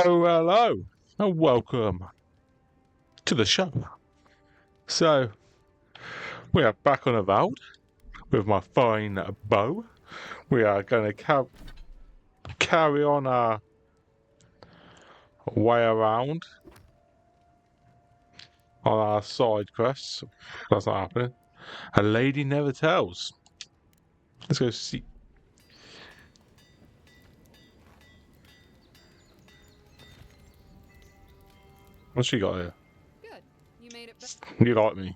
Oh, hello, and welcome to the show. So, we are back on Avowed with my fine bow. We are going to carry on our way around on our side quests. That's not happening. A lady never tells. Let's go see. What's she got here? Good. You made it back. You like me?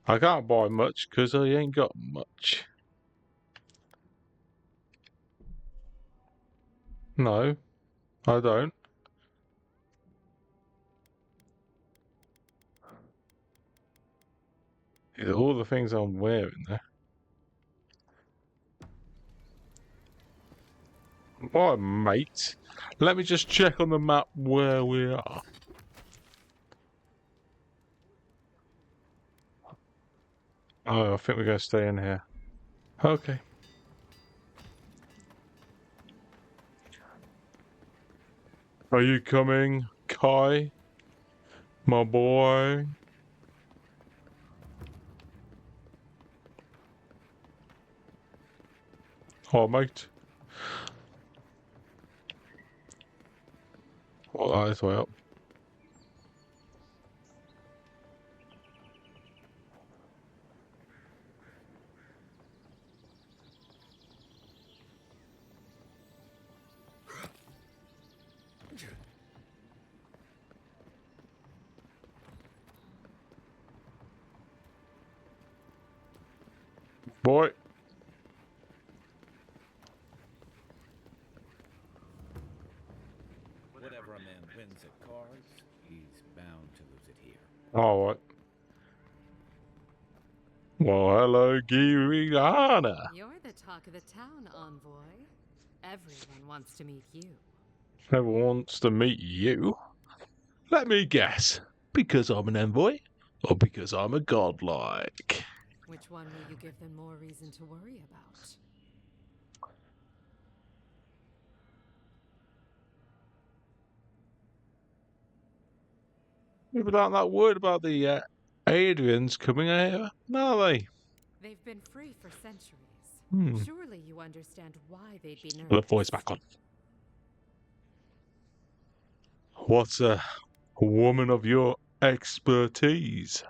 I can't buy much because I ain't got much. No, I don't. These are all the things I'm wearing there. Right, mate. Let me just check on the map where we are. Oh, I think we're going to stay in here. Okay. Are you coming, Kai? My boy? Oh, mate. Oh, that's way up. Boy. Whatever a man wins at cards, he's bound to lose it here. All right. Well, hello, Giriana. You're the talk of the town, envoy. Everyone wants to meet you. Everyone wants to meet you. Let me guess. Because I'm an envoy? Or because I'm a godlike? Which one will you give them more reason to worry about? People aren't that worried about the Adrians coming here, are they? They've been free for centuries. Hmm. Surely you understand why they'd be nervous. The voice back on. What's a woman of your expertise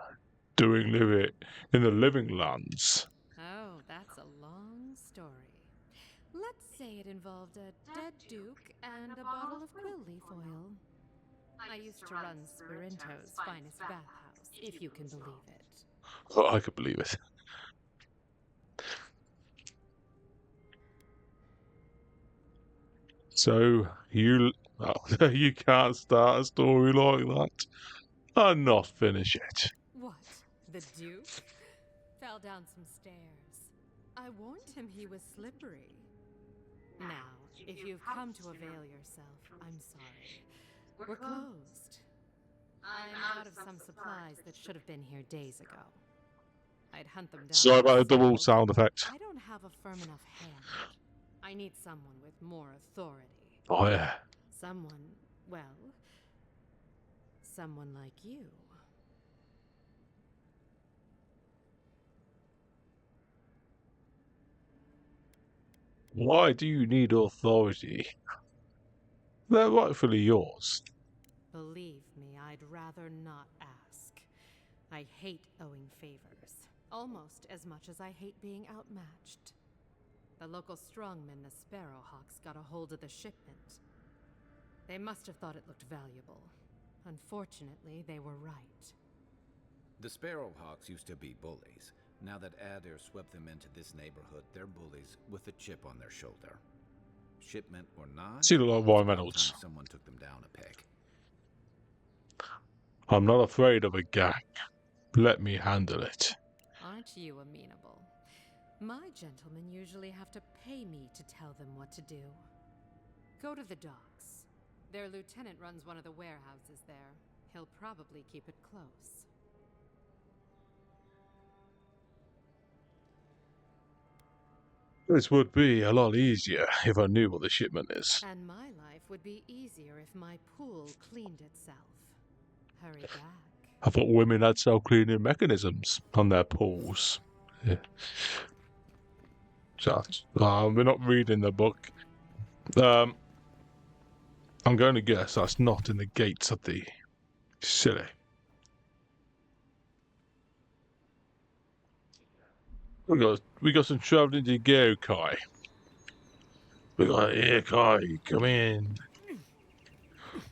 doing living in the living lands? Oh, that's a long story. Let's say it involved a dead duke and a bottle of quill leaf oil. I used to run Spirinto's finest bathhouse, if you can believe it. Oh, I could believe it. So you you can't start a story like that and not finish it. What? The duke? Fell down some stairs. I warned him he was slippery. Now, if you've come to avail yourself, I'm sorry. We're closed. I'm out of some supplies that should have been here days ago. I'd hunt them down. Sorry about the double myself. sound effect. I don't have a firm enough hand. I need someone with more authority. Oh yeah. Someone, well, someone like you. Why do you need authority? They're rightfully yours. Believe me, I'd rather not ask. I hate owing favors, almost as much as I hate being outmatched. The local strongmen, the Sparrowhawks, got a hold of the shipment. They must have thought it looked valuable. Unfortunately, they were right. The Sparrowhawks used to be bullies. Now that Adair swept them into this neighborhood, they're bullies with a chip on their shoulder. Shipment or not, See, look like it's Ryan about Reynolds. time someone took them down a peg. I'm not afraid of a gang. Let me handle it. Aren't you amenable? My gentlemen usually have to pay me to tell them what to do. Go to the docks. Their lieutenant runs one of the warehouses there. He'll probably keep it close. This would be a lot easier if I knew what the shipment is. And my life would be easier if my pool cleaned itself. Hurry back. I thought women had self-cleaning mechanisms on their pools. Yeah. So, we're not reading the book. I'm going to guess that's not in the gates of the city. We got some traveling to go, Kai. We got here, Kai. Come in.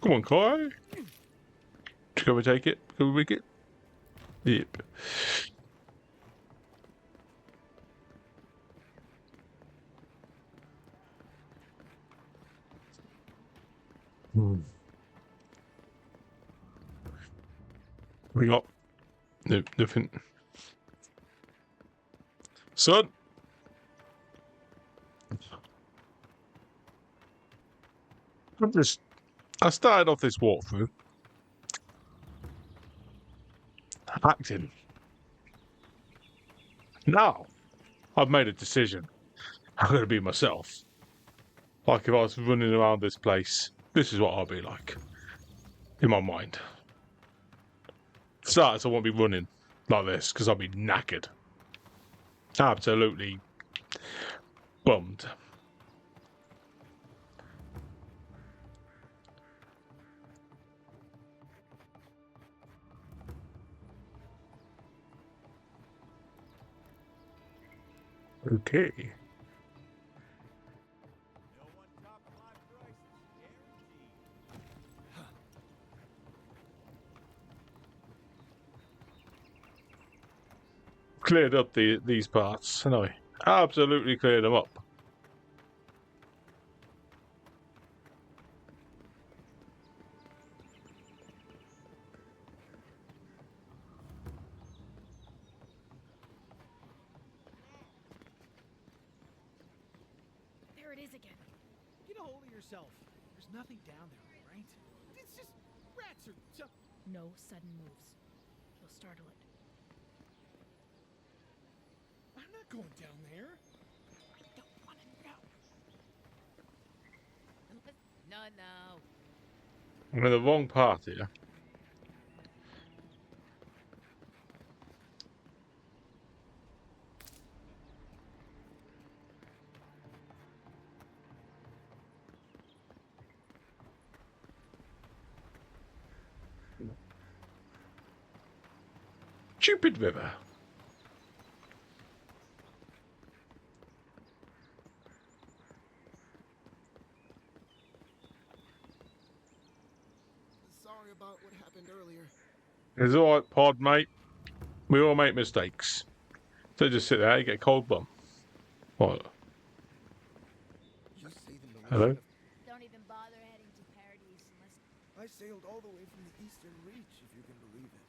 Come on, Kai. Can we take it? Can we make it? Yep. We got nothing. Son. I started off this walkthrough acting. Now, I've made a decision. I'm going to be myself. Like if I was running around this place, this is what I'll be like. In my mind. For starters, I won't be running like this because I'll be knackered. Absolutely bummed. Okay. Cleared up these parts, haven't I? Absolutely cleared them up. There it is again. Get a hold of yourself. There's nothing down there, right? It's just rats or something. No sudden moves. You'll startle it. I'm not going down there. I don't want to know. No. I'm in the wrong part here. Stupid river. Sorry about what happened earlier. It's alright, Pod, mate. We all make mistakes. So just sit there, you get a cold bum. What? You say the Hello? Don't even bother heading to Paradise unless... I sailed all the way from the Eastern Reach, if you can believe it.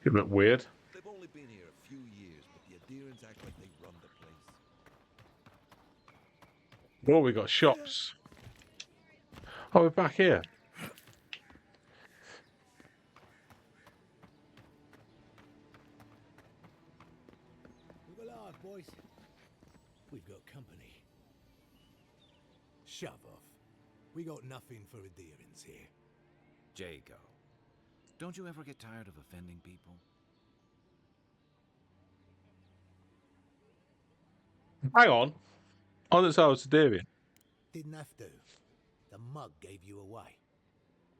A bit weird. They've only been here a few years, but the Adherents act like they run the place. Oh, we got shops. Oh, we're back here. Move along, boys. We've got company. Shove off. We got nothing for adherents here. Jago, don't you ever get tired of offending people? Hang on. Oh, that's how I was doing. Didn't have to. The mug gave you away.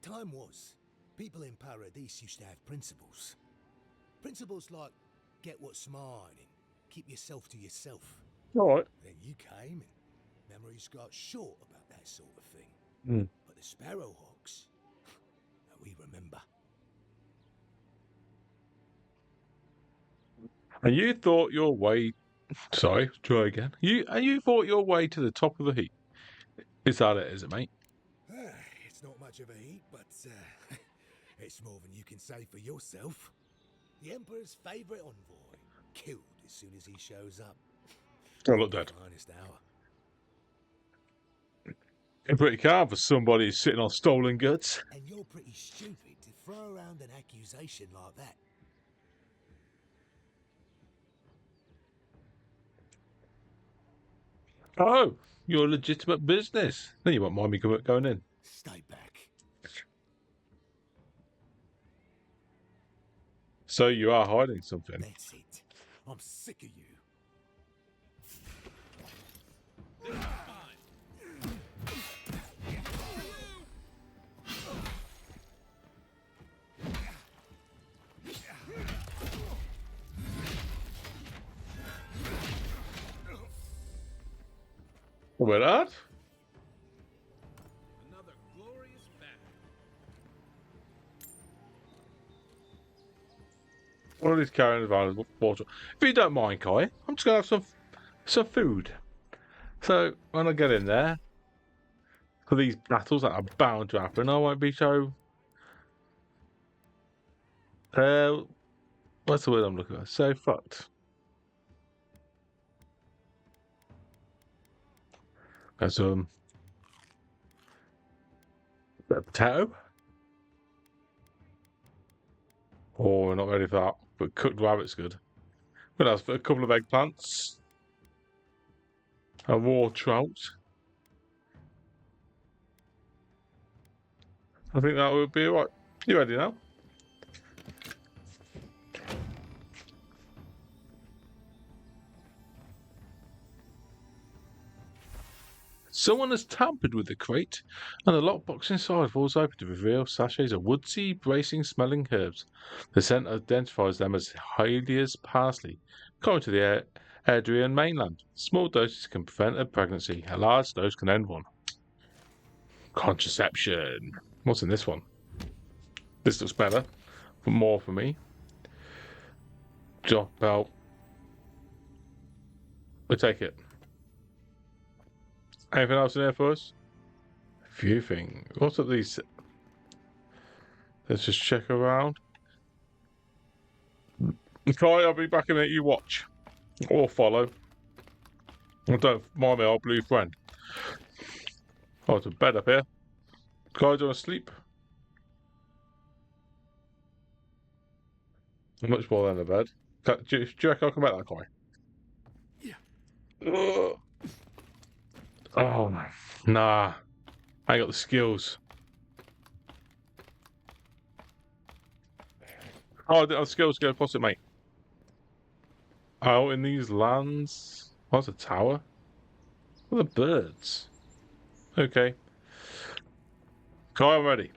Time was, people in Paradise used to have principles. Principles like, get what's mine and keep yourself to yourself. Alright. Then you came and memories got short about that sort of thing. Mm. But the Sparrowhawks, we remember. And you thought your way... Sorry, try again. You thought your way to the top of the heap. Is that it, is it, mate? It's not much of a heat, but it's more than you can say for yourself. The Emperor's favourite envoy, killed as soon as he shows up. Oh, look dead. Finest hour. You're pretty calm for somebody who's sitting on stolen goods. And you're pretty stupid to throw around an accusation like that. Oh, you're a legitimate business. Then you won't mind me going in. Stay back. So you are hiding something. That's it. I'm sick of you. Well, that. Another glorious battle. One of these carrying around water. If you don't mind, Kai, I'm just gonna have some food. So when I get in there, for these battles that are bound to happen, I won't be so. What's the word I'm looking for? So fucked. Got some bit of potato. Oh, we're not ready for that. But cooked rabbit's good. What else? A couple of eggplants. A raw trout. I think that would be alright. You ready now? Someone has tampered with the crate, and the lockbox inside falls open to reveal sachets of woodsy, bracing smelling herbs. The scent identifies them as Hylia's parsley, common to the Adrian mainland. Small doses can prevent a pregnancy, a large dose can end one. Contraception. What's in this one? This looks better, but more for me. Drop out. We'll take it. Anything else in there for us? A few things. What's up these? Let's just check around. Kai, I'll be back in a minute. You watch. Or follow. And don't mind me, our blue friend. Oh, it's a bed up here. Kai, do you want to sleep? Much more than a bed. Do you reckon I'll come back that, Kai? Yeah. Ugh. Oh, nah. I ain't got the skills. Oh, I didn't have skills to go across it, mate. Oh, in these lands. What's a tower? What are the birds? Okay. Kai, I'm ready.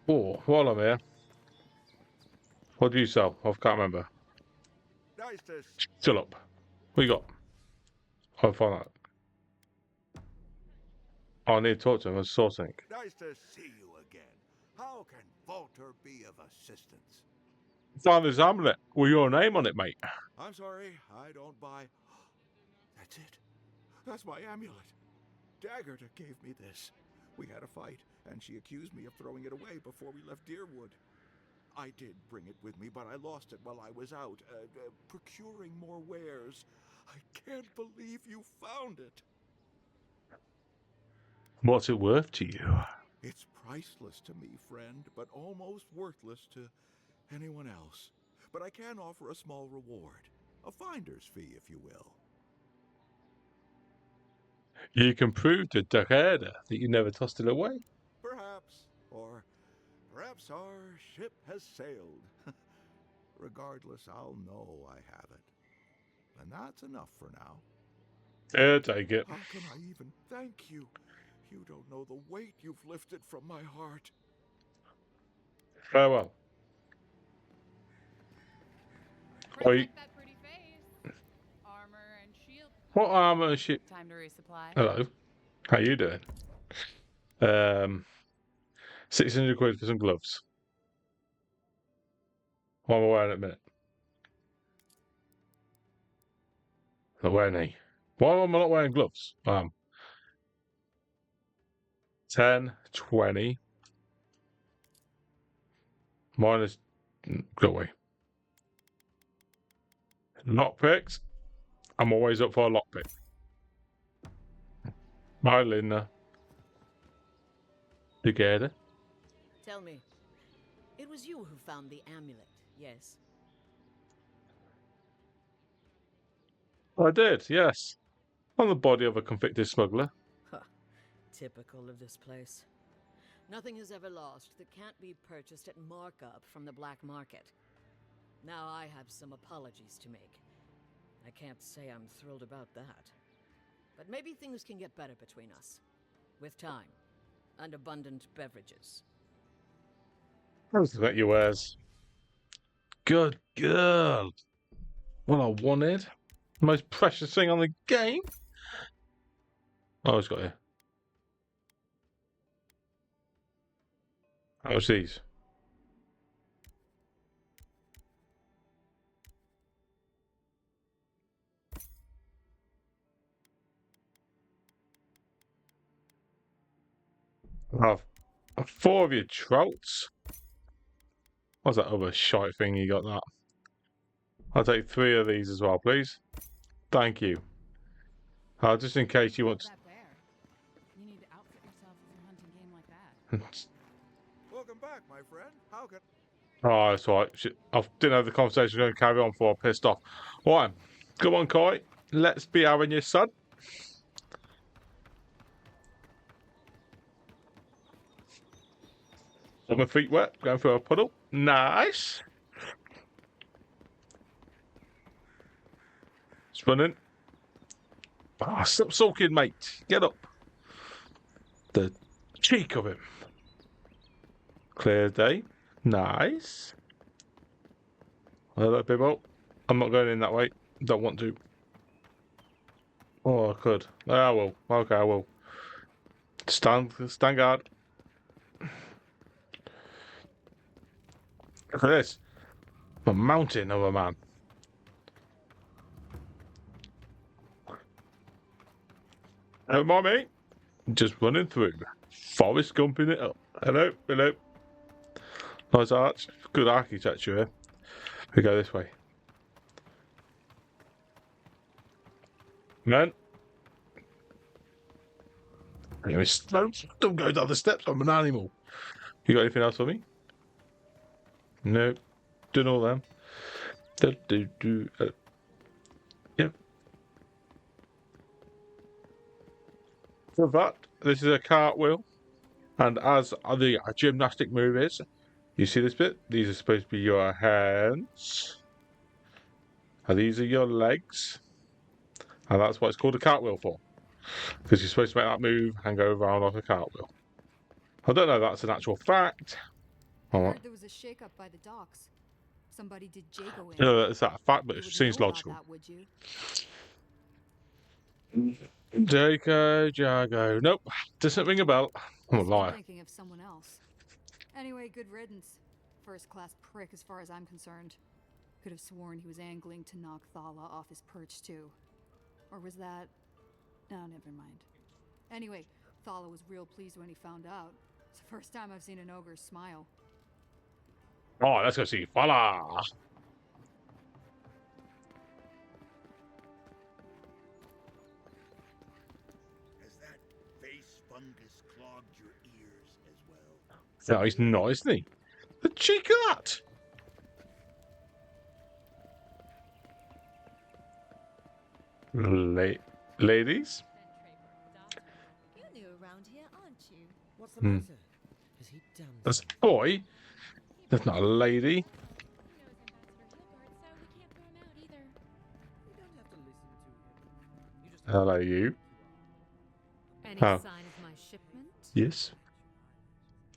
Oh, while I'm here. What do you sell? I can't remember. Nice to Still up. What you got? I'll find out. Oh, I need to talk to him. I saw something. nice to see you again. How can Walter be of assistance? Found this amulet with your name on it, mate. I'm sorry, I don't buy. That's it. That's my amulet. Daggerta gave me this. We had a fight, and she accused me of throwing it away before we left Deerwood. I did bring it with me, but I lost it while I was out, procuring more wares. I can't believe you found it. What's it worth to you? It's priceless to me, friend, but almost worthless to anyone else. But I can offer a small reward. A finder's fee, if you will. You can prove to Daggerta that you never tossed it away. Perhaps. Or perhaps our ship has sailed. Regardless, I'll know I have it. And that's enough for now. Yeah, take it. How can I even thank you? You don't know the weight you've lifted from my heart. Farewell. Oh, Protect that pretty face. Armor and shield. what armor and shit? Time to resupply. Hello. How you doing? 600 quid for some gloves. What am I wearing at the minute? Not wearing any. Why am I not wearing gloves? 10, 20. Minus. Go away. Lockpicks. I'm always up for a lockpick. Hi, Linda. Together. Tell me, it was you who found the amulet. Yes. I did, yes. On the body of a convicted smuggler. Huh. Typical of this place. Nothing is ever lost that can't be purchased at markup from the black market. Now I have some apologies to make. I can't say I'm thrilled about that. But maybe things can get better between us. With time. And abundant beverages. I was looking at your wares. Good girl. What I wanted. Most precious thing on the game. Oh, it's got here. How much these? I'll have 4 of your trouts. What's that other shite thing you got that? I'll take 3 of these as well, please. Thank you. Just in case you want to... That bear. You need to outfit yourself with your hunting game like that. Welcome back, my friend. How can... Oh, that's all right. Shit. I didn't know the conversation was going to carry on before I pissed off. Right. Come on, Kai. Let's be having your son. Got my feet wet. Going through a puddle. Nice. It's running. Ah, stop sulking, mate. Get up. The cheek of him. Clear day. Nice. Hello, people. I'm not going in that way. Don't want to. Oh, I could. I will. Okay, I will. Stand guard. Look at this. I'm a mountain of a man. Oh, mommy. Just running through. Forest gumping it up. Hello, hello. Nice arch. Good architecture here. We go this way. Man. Anyway, don't go down the steps. I'm an animal. You got anything else for me? No. Doing all them. Yep. For that, this is a cartwheel. And as the gymnastic move is, you see this bit? These are supposed to be your hands. And these are your legs. And that's what it's called a cartwheel for. Because you're supposed to make that move and go around like a cartwheel. I don't know if that's an actual fact. I heard there was a shake-up by the docks. Somebody did Jago in. No, that's that a fact, but You it would seems know about logical. that, would you? Jago. Nope. Doesn't ring a bell. I'm a Must be liar. thinking of someone else. Anyway, good riddance. First-class prick as far as I'm concerned. Could have sworn he was angling to knock Thala off his perch too. Or was that... No, never mind. Anyway, Thala was real pleased when he found out. It's the first time I've seen an ogre smile. Oh, let's go see Fala. Has that face fungus clogged your ears as well? No, he's not, isn't he? The cheek of that. Ladies? You're new around here, aren't you? What's the matter? Is he damn... That's a boy. That's not a lady. Hello, you. Any Oh. sign of my shipment? Yes.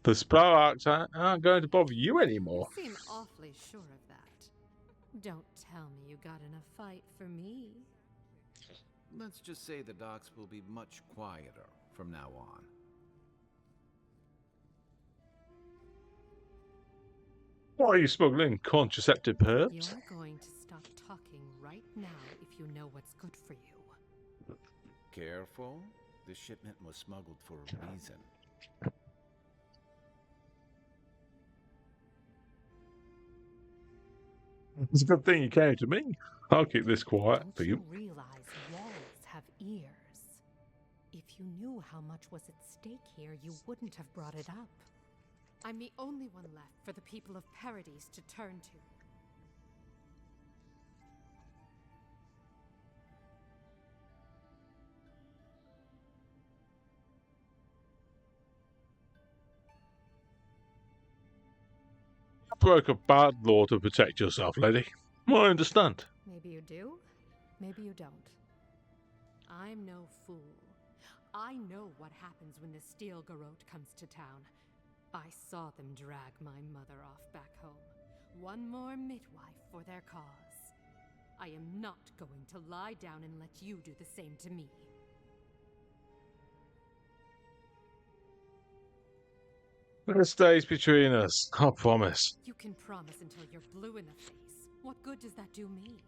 The Sparks aren't going to bother you anymore. You seem awfully sure of that. Don't tell me you got in a fight for me. Let's just say the docks will be much quieter from now on. Why are you smuggling contraceptive herbs? You're going to stop talking right now if you know what's good for you. Careful. The shipment was smuggled for a reason. It's a good thing you came to me. I'll keep this quiet for Don't you. you realize walls have ears? If you knew how much was at stake here, you wouldn't have brought it up. I'm the only one left for the people of Paradise to turn to. broke a bad law to protect yourself, lady. I understand. Maybe you do, maybe you don't. I'm no fool. I know what happens when the Steel Garrote comes to town. I saw them drag my mother off back home. One more midwife for their cause. I am not going to lie down and let you do the same to me. It stays between us, I promise. You can promise until you're blue in the face. What good does that do me?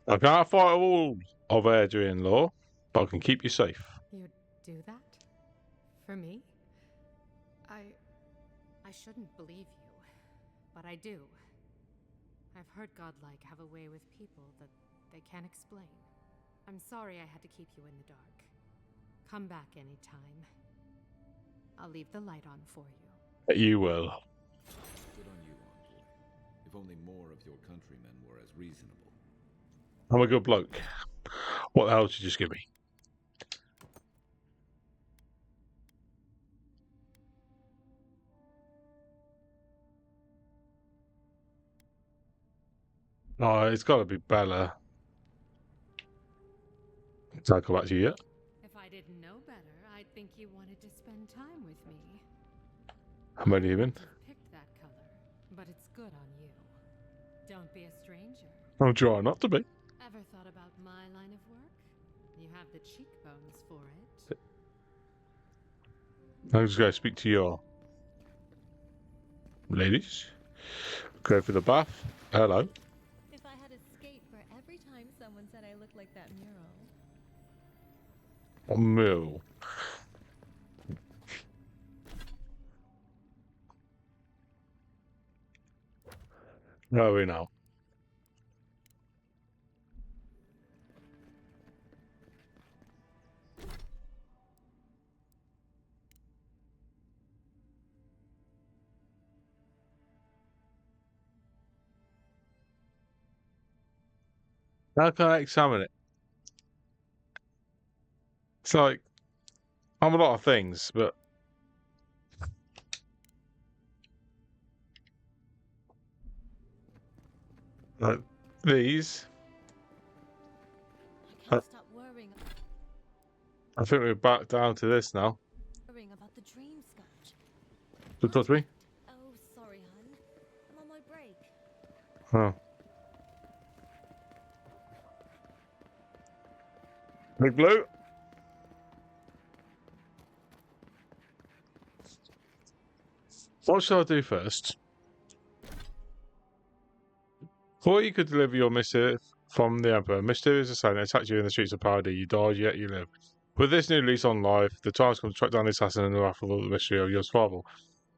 I can't fight all of Adrian law, but I can keep you safe. You'd do that? For me? I shouldn't believe you, but I do. I've heard godlike have a way with people that they can't explain. I'm sorry I had to keep you in the dark. Come back anytime. I'll leave the light on for you. You will. Good on you, Envoy. If only more of your countrymen were as reasonable. I'm a good bloke. What the hell did you just give me? Oh, it's got to be Bella. Did I come back to you yet? If I didn't know better, I'd think you wanted to spend time with me. I'm only human. You've picked that color, but it's good on you. Don't be a stranger. I'm trying not to be. Ever thought about my line of work? You have the cheekbones for it. I'm just going to speak to your ladies. Go for the bath. Hello. If I had a skate for every time someone said I looked like that mural. Mill. No, we know. How can I examine it? It's like, I'm a lot of things, but like these, I can't stop worrying I think we're back down to this now. about the dream scotch. Don't touch me. Oh, sorry, hun. I'm on my break. Oh. Big blue. What shall I do first? Before you could deliver your missive from the Emperor, mysterious assailant attacked you in the streets of Paradis. You died, yet you live. With this new lease on life, the time has come to track down the assassin and unravel the mystery of your survival.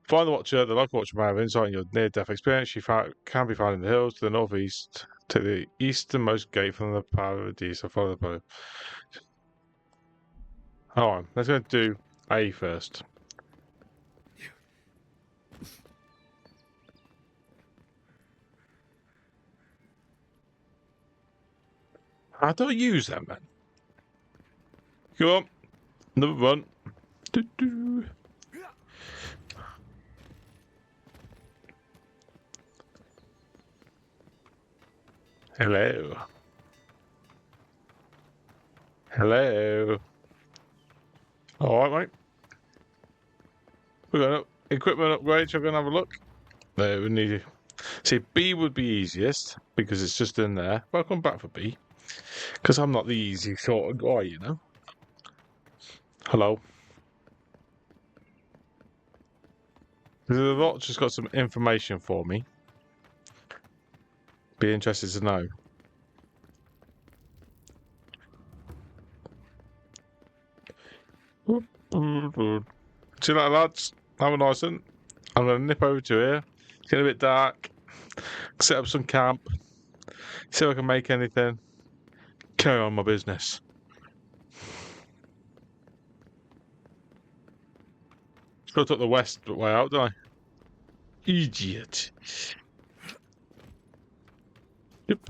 Find the Watcher. The local Watcher may have insight in your near-death experience. She can be found in the hills to the northeast, to the easternmost gate from the Paradis. So follow the bow. Hold on, let's go do A first. How do I use them, man? Come on. Number one. Doo-doo. Hello. Hello. Alright, mate. We're going to equipment upgrade, so we're going to have a look. There, we need to see B would be easiest because it's just in there. But I'll come back for B. Because I'm not the easy sort of guy, you know. Hello. The lot just got some information for me. Be interested to know. See you later, lads. Have a nice one. I'm going to nip over to here. It's getting a bit dark. Set up some camp. See if I can make anything. Carry on my business. Still took the west way out, did I? Idiot. Yep.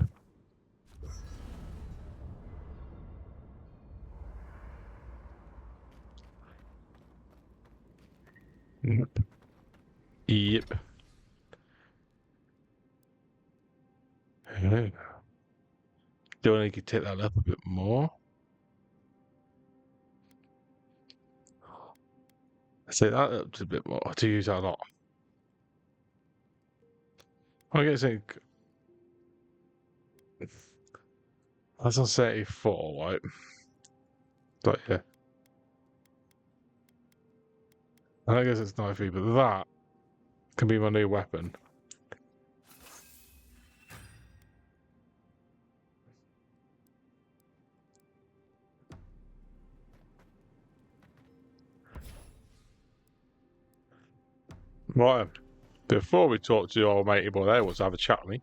Yep. Yep. Yeah. Do I need to take that up a bit more? Say that up a bit more to use that a lot. I guess that's on 34, right? But yeah. I guess it's 93, but that can be my new weapon. Right. Before we talk to your matey boy there, wants to have a chat with me,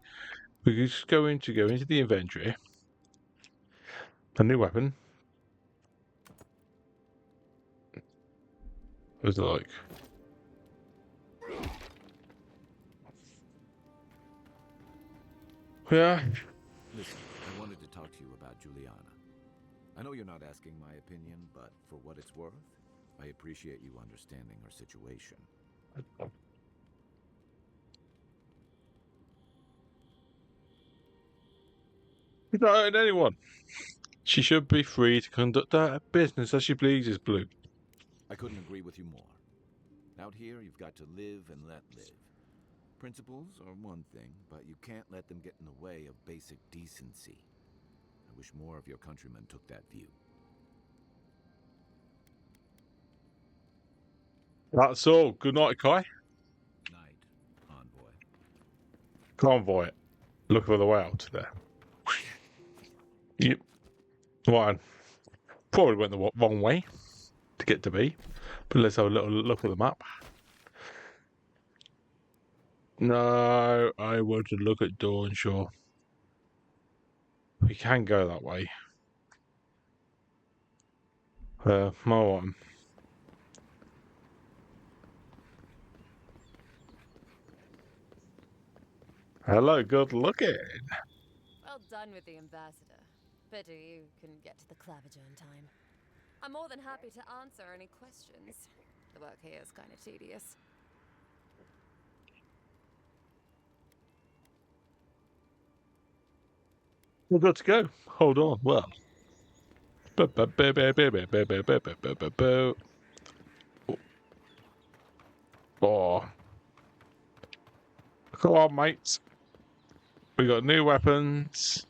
we could just go into the inventory. A new weapon. What was it like? Yeah. Listen, I wanted to talk to you about Juliana. I know you're not asking my opinion, but for what it's worth, I appreciate you understanding her situation. She's not hurting anyone. She should be free to conduct her business as she pleases, Blue. I couldn't agree with you more. Out here, you've got to live and let live. Principles are one thing, but you can't let them get in the way of basic decency. I wish more of your countrymen took that view. That's all. Good night, Kai. Night, envoy. Convoy. Look for the way out there. Yep. Right. Probably went the wrong way to get to B. But let's have a little look at the map. No, I want to look at Dawnshore. We can go that way. More on. Hello, good looking. Well done with the ambassador. Pity you couldn't get to the clavager in time. I'm more than happy to answer any questions. The work here is kind of tedious. We're good to go. Hold on. Well. Oh. Come on, mates. We got new weapons.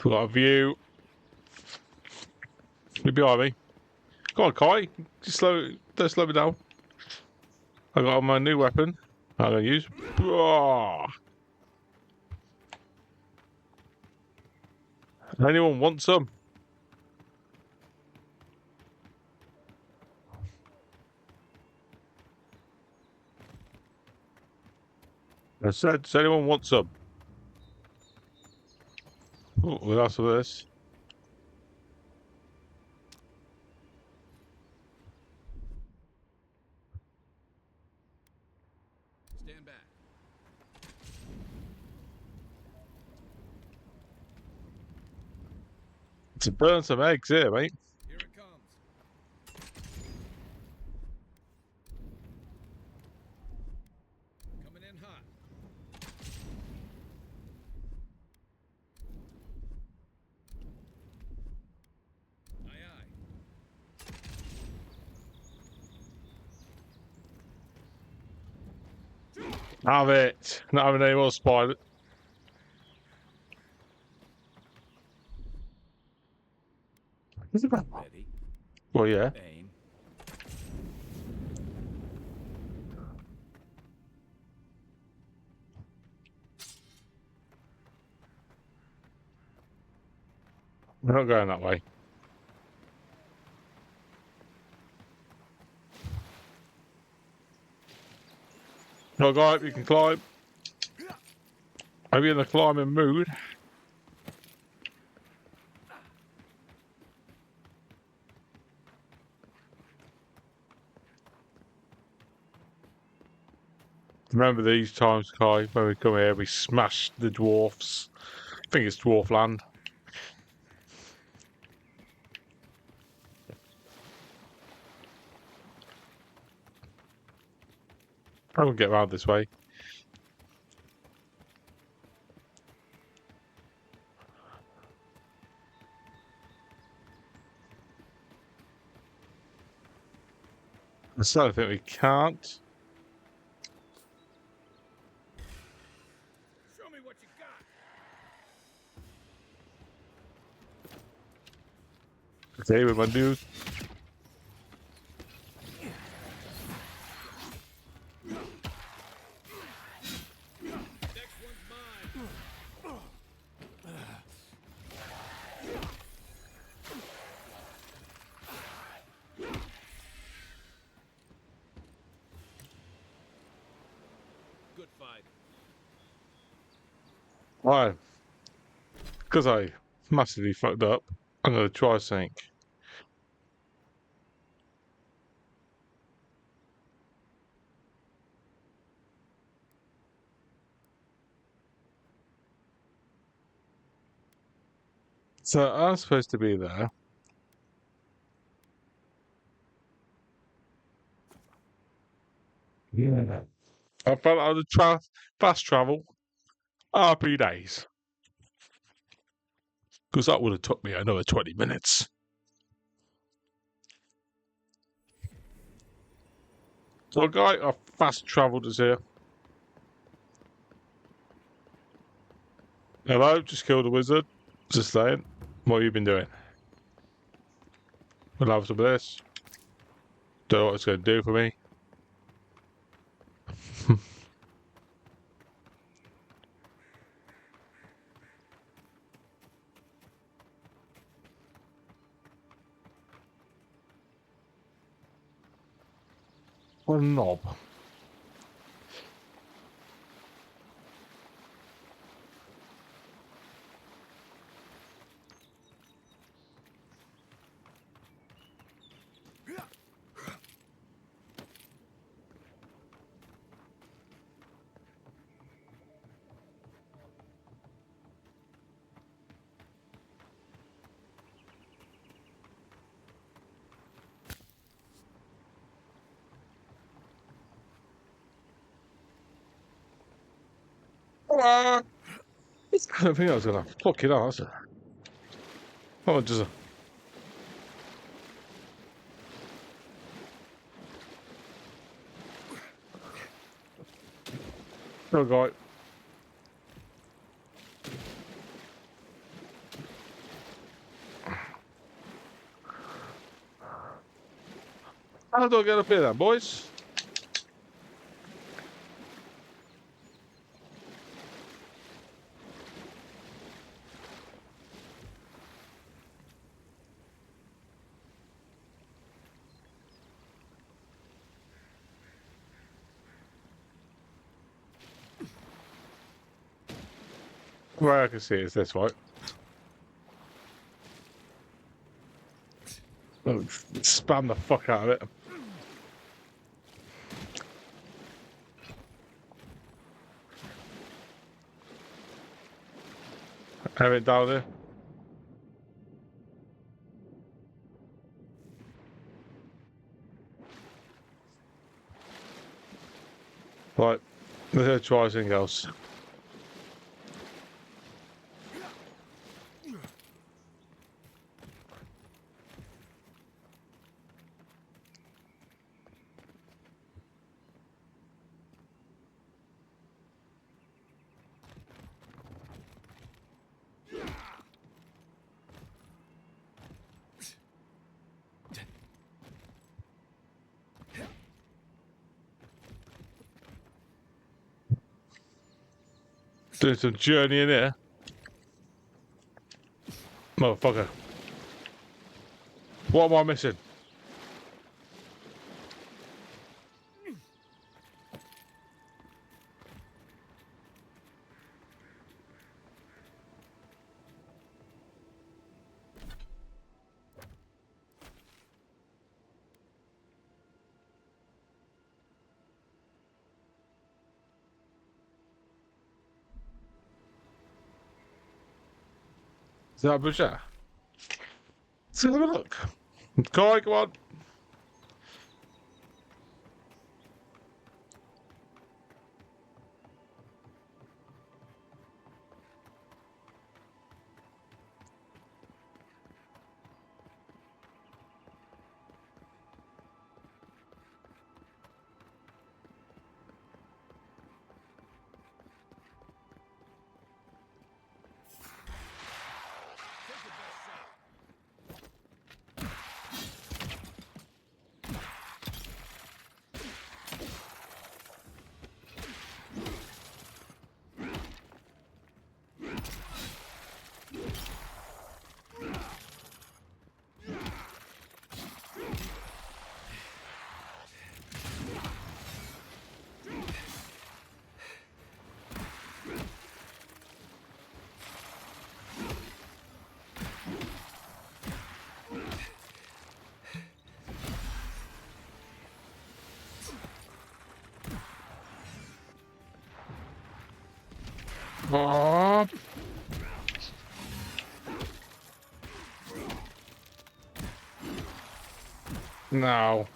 We got a view. You're behind me. Come on, Kai. Just don't slow me down. I got my new weapon. I'm gonna use. Oh. Anyone want some? I said, does anyone want some? Oh, we'll ask for this. Stand back. To burn some eggs here, mate. Here it comes. Coming in hot. Aye, aye. Have it. Not having any more spider. Is it bad? Ready? Well, yeah. Aim. We're not going that way. No, go up, you can climb. Are you in the climbing mood? Remember these times, Kai, when we come here, we smash the dwarfs. I think it's dwarf land. I will get around this way. So I think we can't. Show me what you got. Okay, with my dude. Next one's mine. Good fight. Why? Because I massively fucked up. I'm gonna try something. So I'm supposed to be there. Yeah. I felt I would fast travel RP days. Because that would have took me another 20 minutes. So a guy I fast travelled is here. Hello, just killed a wizard. Just saying. What have you been doing? We'll have some of this. Don't know what it's going to do for me. What a knob. I don't think I was going to fuck it out. Oh, just a... Oh, guy. How do I get up here then, boys? Right, I can see it's this way. Oh, spam the fuck out of it. Have it down there. Right, let's try something else. Doing some journey in here. Motherfucker. What am I missing? Is that a butcher? Let's have a look. Guy, come on. Oh. No.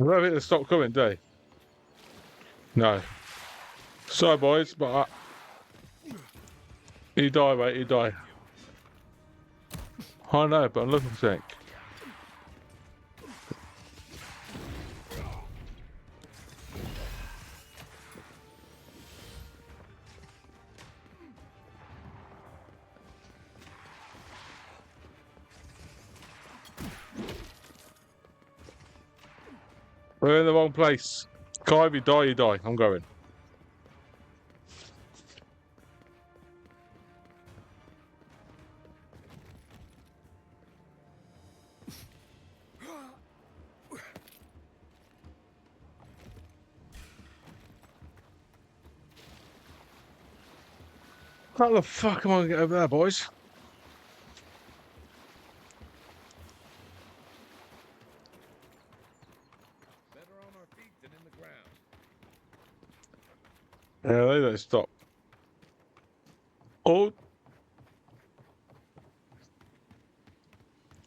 I don't think they stopped coming, do they? No. Sorry, boys, but you die, mate. You die. I know, but I'm looking for something. We're in the wrong place. Kai, if you die, you die. I'm going. How the fuck am I going to get over there, boys? Better on our feet than in the ground. Yeah, they don't stop. Oh.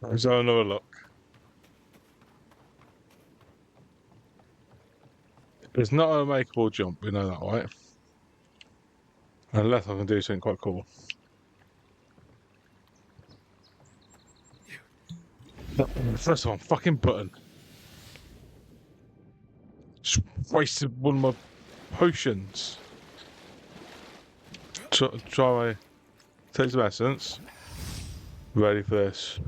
Let's have another look. It's not a makeable jump, we know that, right? Unless I can do something quite cool. First one, fucking button. Just wasted one of my potions. Try my... Take some essence. Ready for this.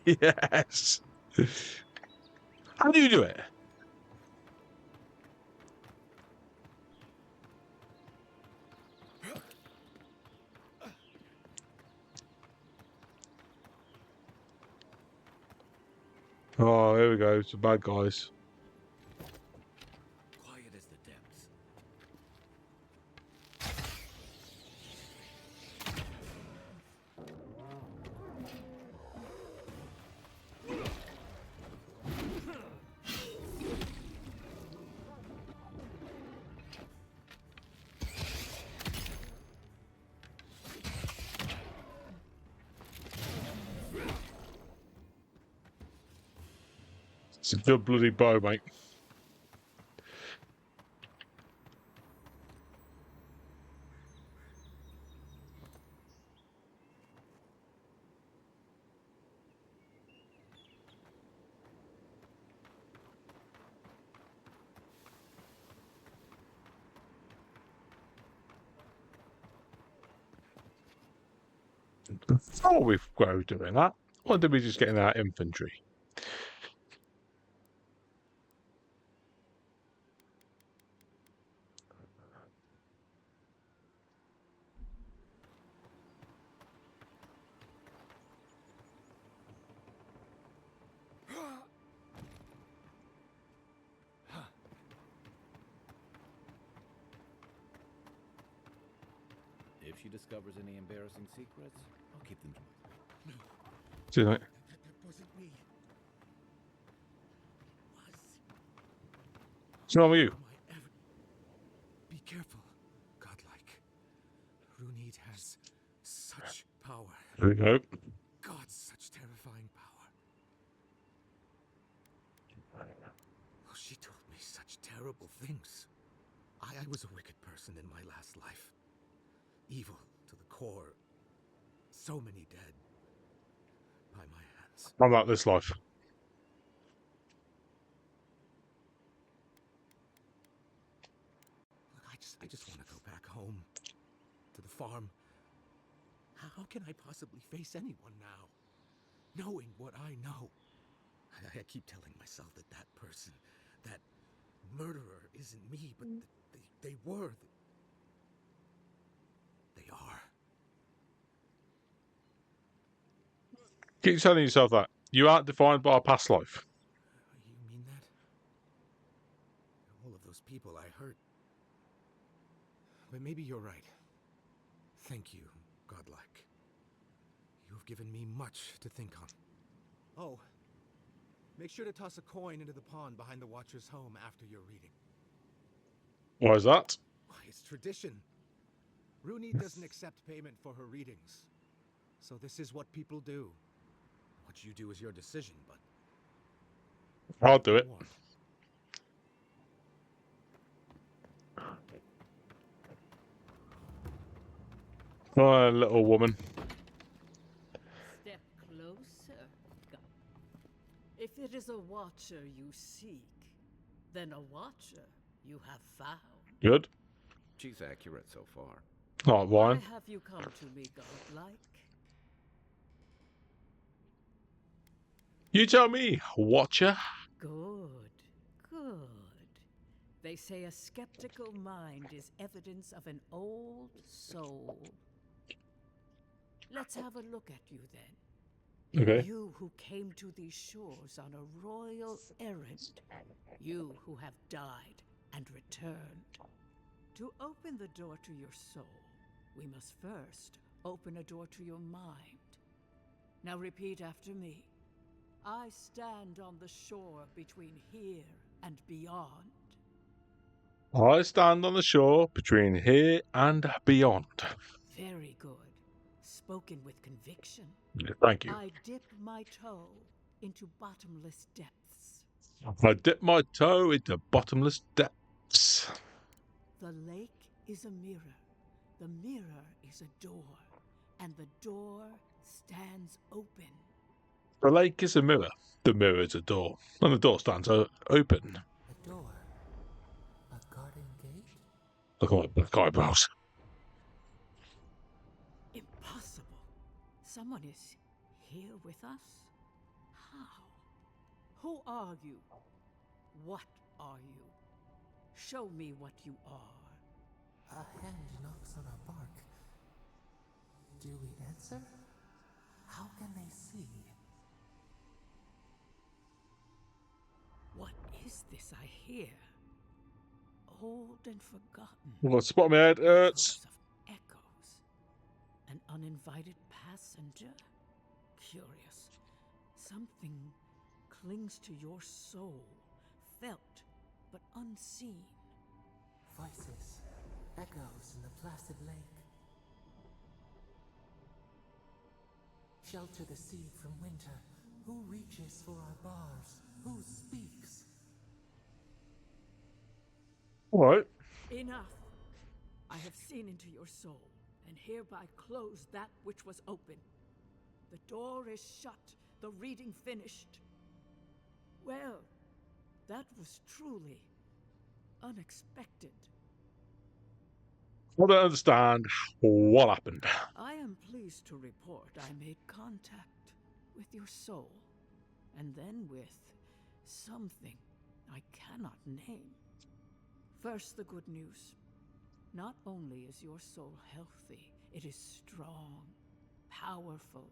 Yes! How do you do it? Oh, here we go. It's the bad guys. Quiet as the depths. It's a good bloody bow, mate. Oh, we've grown doing that. Or did we just get in our infantry? If she discovers any embarrassing secrets, I'll keep them to myself. See you, mate. That wasn't me. Was. What's wrong with you? Am I ever... Be careful, godlike. Runid has such power. There we go. God, such terrifying power. Oh, she told me such terrible things. I was a wicked person in my last life. Evil to the core. So many dead. By my hands. I'm like this life. Look, I just want to go back home. To the farm. How can I possibly face anyone now? Knowing what I know. I keep telling myself that that person, that murderer isn't me, but they were. Keep telling yourself that. You aren't defined by a past life. You mean that? All of those people I hurt. But maybe you're right. Thank you, Godlike. You've given me much to think on. Oh, make sure to toss a coin into the pond behind the Watcher's home after your reading. Why is that? Why, it's tradition. Rooney doesn't accept payment for her readings. So this is what people do. What you do is your decision, but... I'll do it. Oh, little woman. Step closer. If it is a Watcher you seek, then a Watcher you have found. Good. She's accurate so far. Not Why wine. have you come to me, Godlike? You tell me, Watcher. Good, good. They say a skeptical mind is evidence of an old soul. Let's have a look at you then. Okay. You who came to these shores on a royal errand. You who have died and returned. To open the door to your soul, we must first open a door to your mind. Now repeat after me. I stand on the shore between here and beyond. I stand on the shore between here and beyond. Very good. Spoken with conviction. Thank you. I dip my toe into bottomless depths. I dip my toe into bottomless depths. The lake is a mirror. The mirror is a door. And the door stands open. The lake is a mirror. The mirror is a door. And the door stands open. A door? A garden gate? Look at my black eyebrows. Impossible. Someone is here with us? How? Who are you? What are you? Show me what you are. A hand knocks on our bark. Do we answer? How can they see? What is this I hear? Old and forgotten. Well, spot my head hurts. Echoes of echoes. An uninvited passenger? Curious. Something clings to your soul, felt but unseen. Voices, echoes in the placid lake. Shelter the sea from winter. Who reaches for our bars? Who speaks? All right. Enough. I have seen into your soul, and hereby close that which was open. The door is shut, the reading finished. Well, that was truly unexpected. I don't understand what happened. I am pleased to report I made contact with your soul, and then with something I cannot name. First, the good news. Not only is your soul healthy, it is strong, powerful.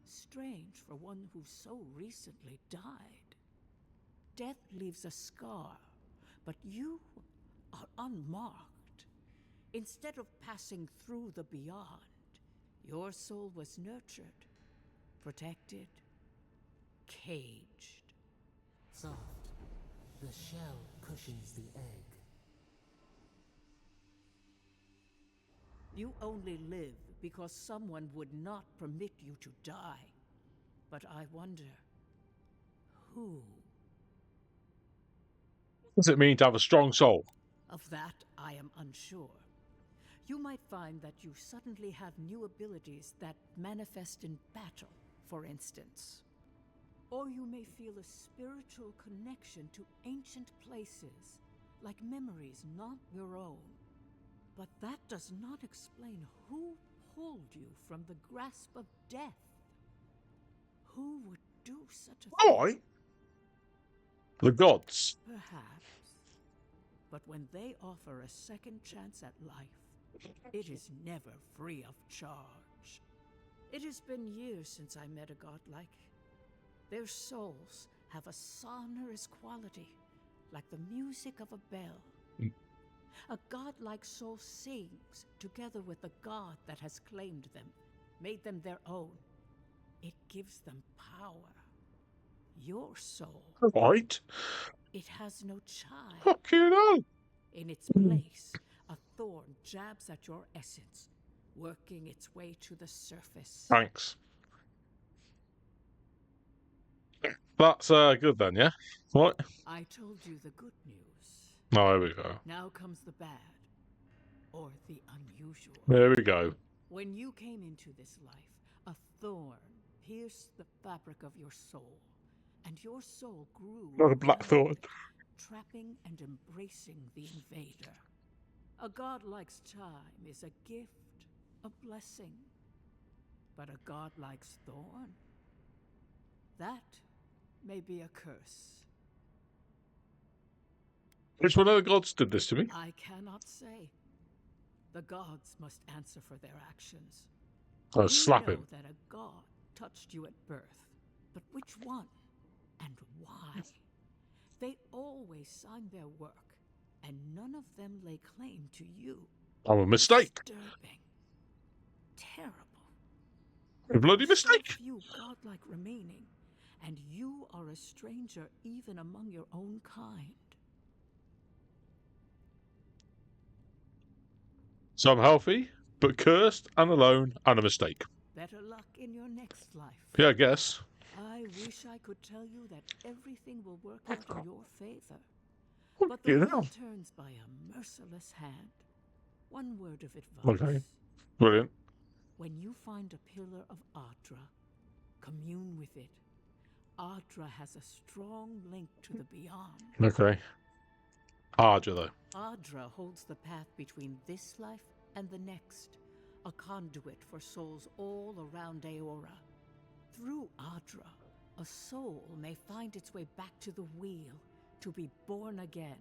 Strange for one who so recently died. Death leaves a scar, but you are unmarked. Instead of passing through the beyond, your soul was nurtured, protected, caged. Soft. The shell cushions the egg. You only live because someone would not permit you to die. But I wonder, who? What does it mean to have a strong soul? Of that, I am unsure. You might find that you suddenly have new abilities that manifest in battle, for instance. Or you may feel a spiritual connection to ancient places, like memories not your own. But that does not explain who pulled you from the grasp of death. Who would do such a thing? Why? The gods. Perhaps. But when they offer a second chance at life, it is never free of charge. It has been years since I met a godlike. Their souls have a sonorous quality, like the music of a bell. A godlike soul sings together with the god that has claimed them, made them their own. It gives them power. Your soul, Right. it has no chime. Fucking hell. In its place, a thorn jabs at your essence, working its way to the surface. Thanks. That's good then, yeah? What? I told you the good news. Oh, there we go. Now comes the bad, or the unusual. There we go. When you came into this life, a thorn pierced the fabric of your soul, and your soul grew Like a black around thorn. it, trapping and embracing the invader. A godlike's chime is a gift, a blessing. But a godlike's thorn? That may be a curse. Which one of the gods did this to me? I cannot say. The gods must answer for their actions. Oh, You slap know him. that a god touched you at birth, but which one and why? They always signed their work, and none of them lay claim to you. I'm a mistake. Disturbing. Terrible. A bloody mistake. So few godlike remaining, and you are a stranger even among your own kind. So I'm healthy, but cursed and alone and a mistake. Better luck in your next life. Yeah, I guess. I wish I could tell you that everything will work out in your favor. What But the you wheel know? turns by a merciless hand. One word of advice. Okay. Brilliant. When you find a pillar of Adra, commune with it. Adra has a strong link to the beyond. Okay. Arja, though. Adra holds the path between this life and the next, a conduit for souls all around Aora. Through Adra, a soul may find its way back to the wheel to be born again.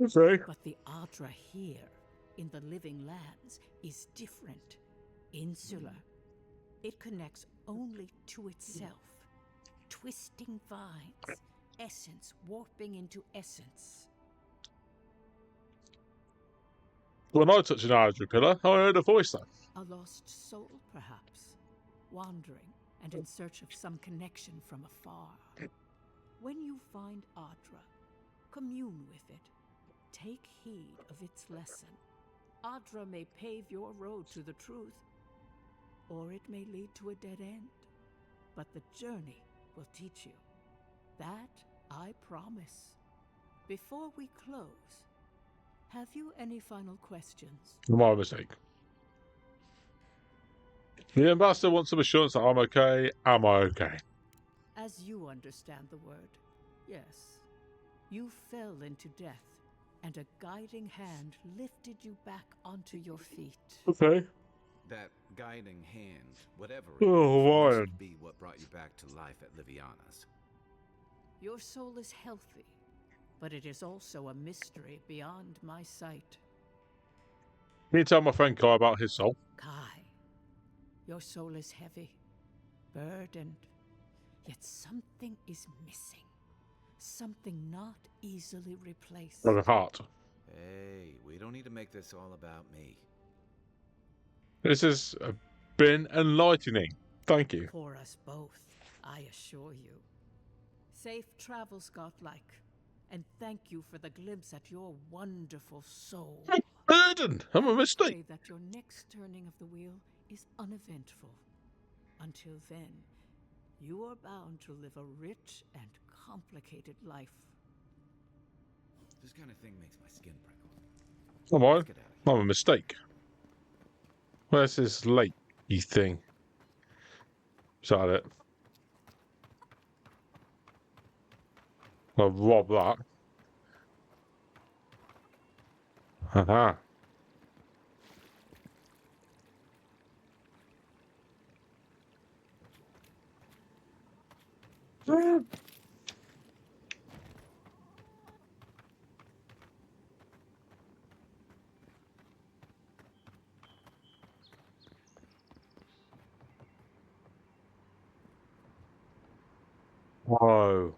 Okay. But the Adra here, in the living lands, is different. Insular. It connects only to itself. Twisting vines, essence warping into essence. When I touched an Arja pillar, I heard a voice though. A lost soul, perhaps, wandering and in search of some connection from afar. When you find Adra, commune with it. Take heed of its lesson. Adra may pave your road to the truth, or it may lead to a dead end. But the journey will teach you. That I promise. Before we close, have you any final questions? My mistake. The ambassador wants some assurance that I'm okay. Am I okay? As you understand the word, yes. You fell into death, and a guiding hand lifted you back onto your feet. Okay. That guiding hand, whatever it Oh, is, Ryan. must be what brought you back to life at Liviana's. Your soul is healthy, but it is also a mystery beyond my sight. Can you tell my friend Kai about his soul? Kai, your soul is heavy, burdened, yet something is missing. Something not easily replaced. Like a heart. Hey, we don't need to make this all about me. This has been enlightening. Thank you. For us both, I assure you. Safe travels, godlike, and thank you for the glimpse at your wonderful soul. Burdened. I'm a mistake. Pray that your next turning of the wheel is uneventful. Until then, you are bound to live a rich and complicated life. This kind of thing makes my skin prickle. Come on. Let's get out of here. I'm a mistake. Where's this lake-y thing? Is that it? I'll rob that. Haha. Oh.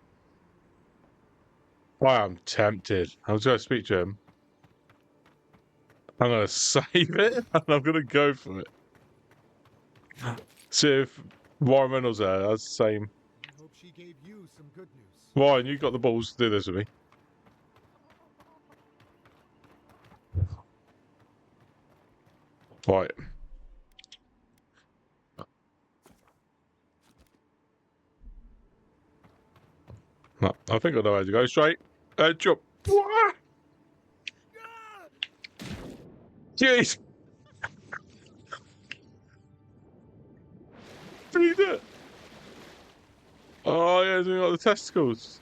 I am tempted. I was going to speak to him. I'm going to save it and I'm going to go for it. See if Warren Reynolds there has the same. I hope she gave you some good news. Warren, you got the balls to do this with me. Right. No, I think I know how to go. Straight. Jump. Jeez. Did he do it? Oh, yeah, he's got the testicles.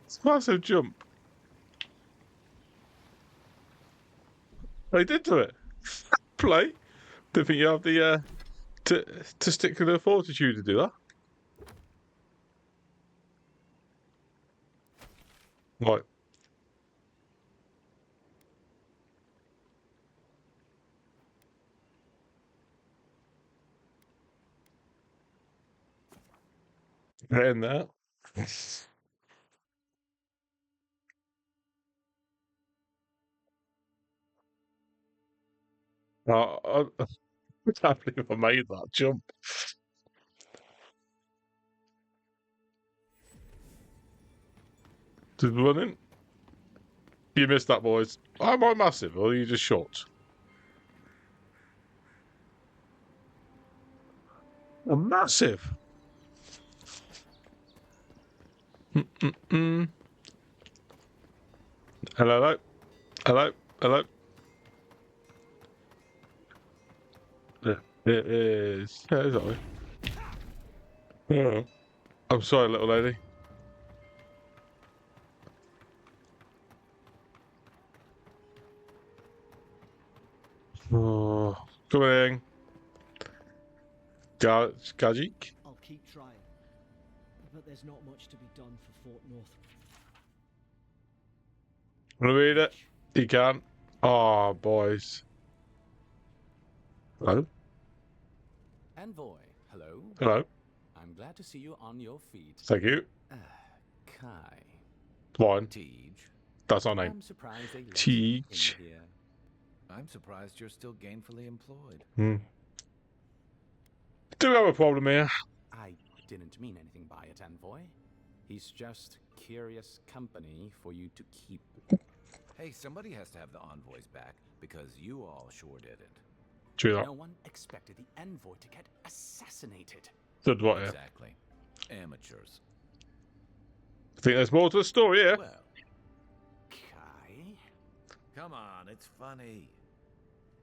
It's a massive jump. They did do it. Play. Don't think you have the testicular fortitude to do that. Right. Get in there. I can't believe I made that jump. Just running. You missed that, boys. Am I massive or are you just short? I'm massive. Mm-mm-mm. Hello. Hello. Hello. There it is. Yeah, it's alright. Yeah. I'm sorry, little lady. Oh, coming. Gajik? I'll keep trying. But there's not much to be done for Fort North. Want to read it? You can. Oh, boys. Hello? Envoy, hello. Hello. I'm glad to see you on your feet. Thank you. Kai. One. Tej. That's our name. I'm surprised they let Tej. you in here. I'm surprised you're still gainfully employed. Do we have a problem here? I didn't mean anything by it, Envoy. He's just curious company for you to keep. Hey, somebody has to have the envoys back, because you all sure didn't. True that. No one expected the Envoy to get assassinated. Good what, yeah. Exactly. Amateurs. I think there's more to the story here. Well, Kai? come on, it's funny.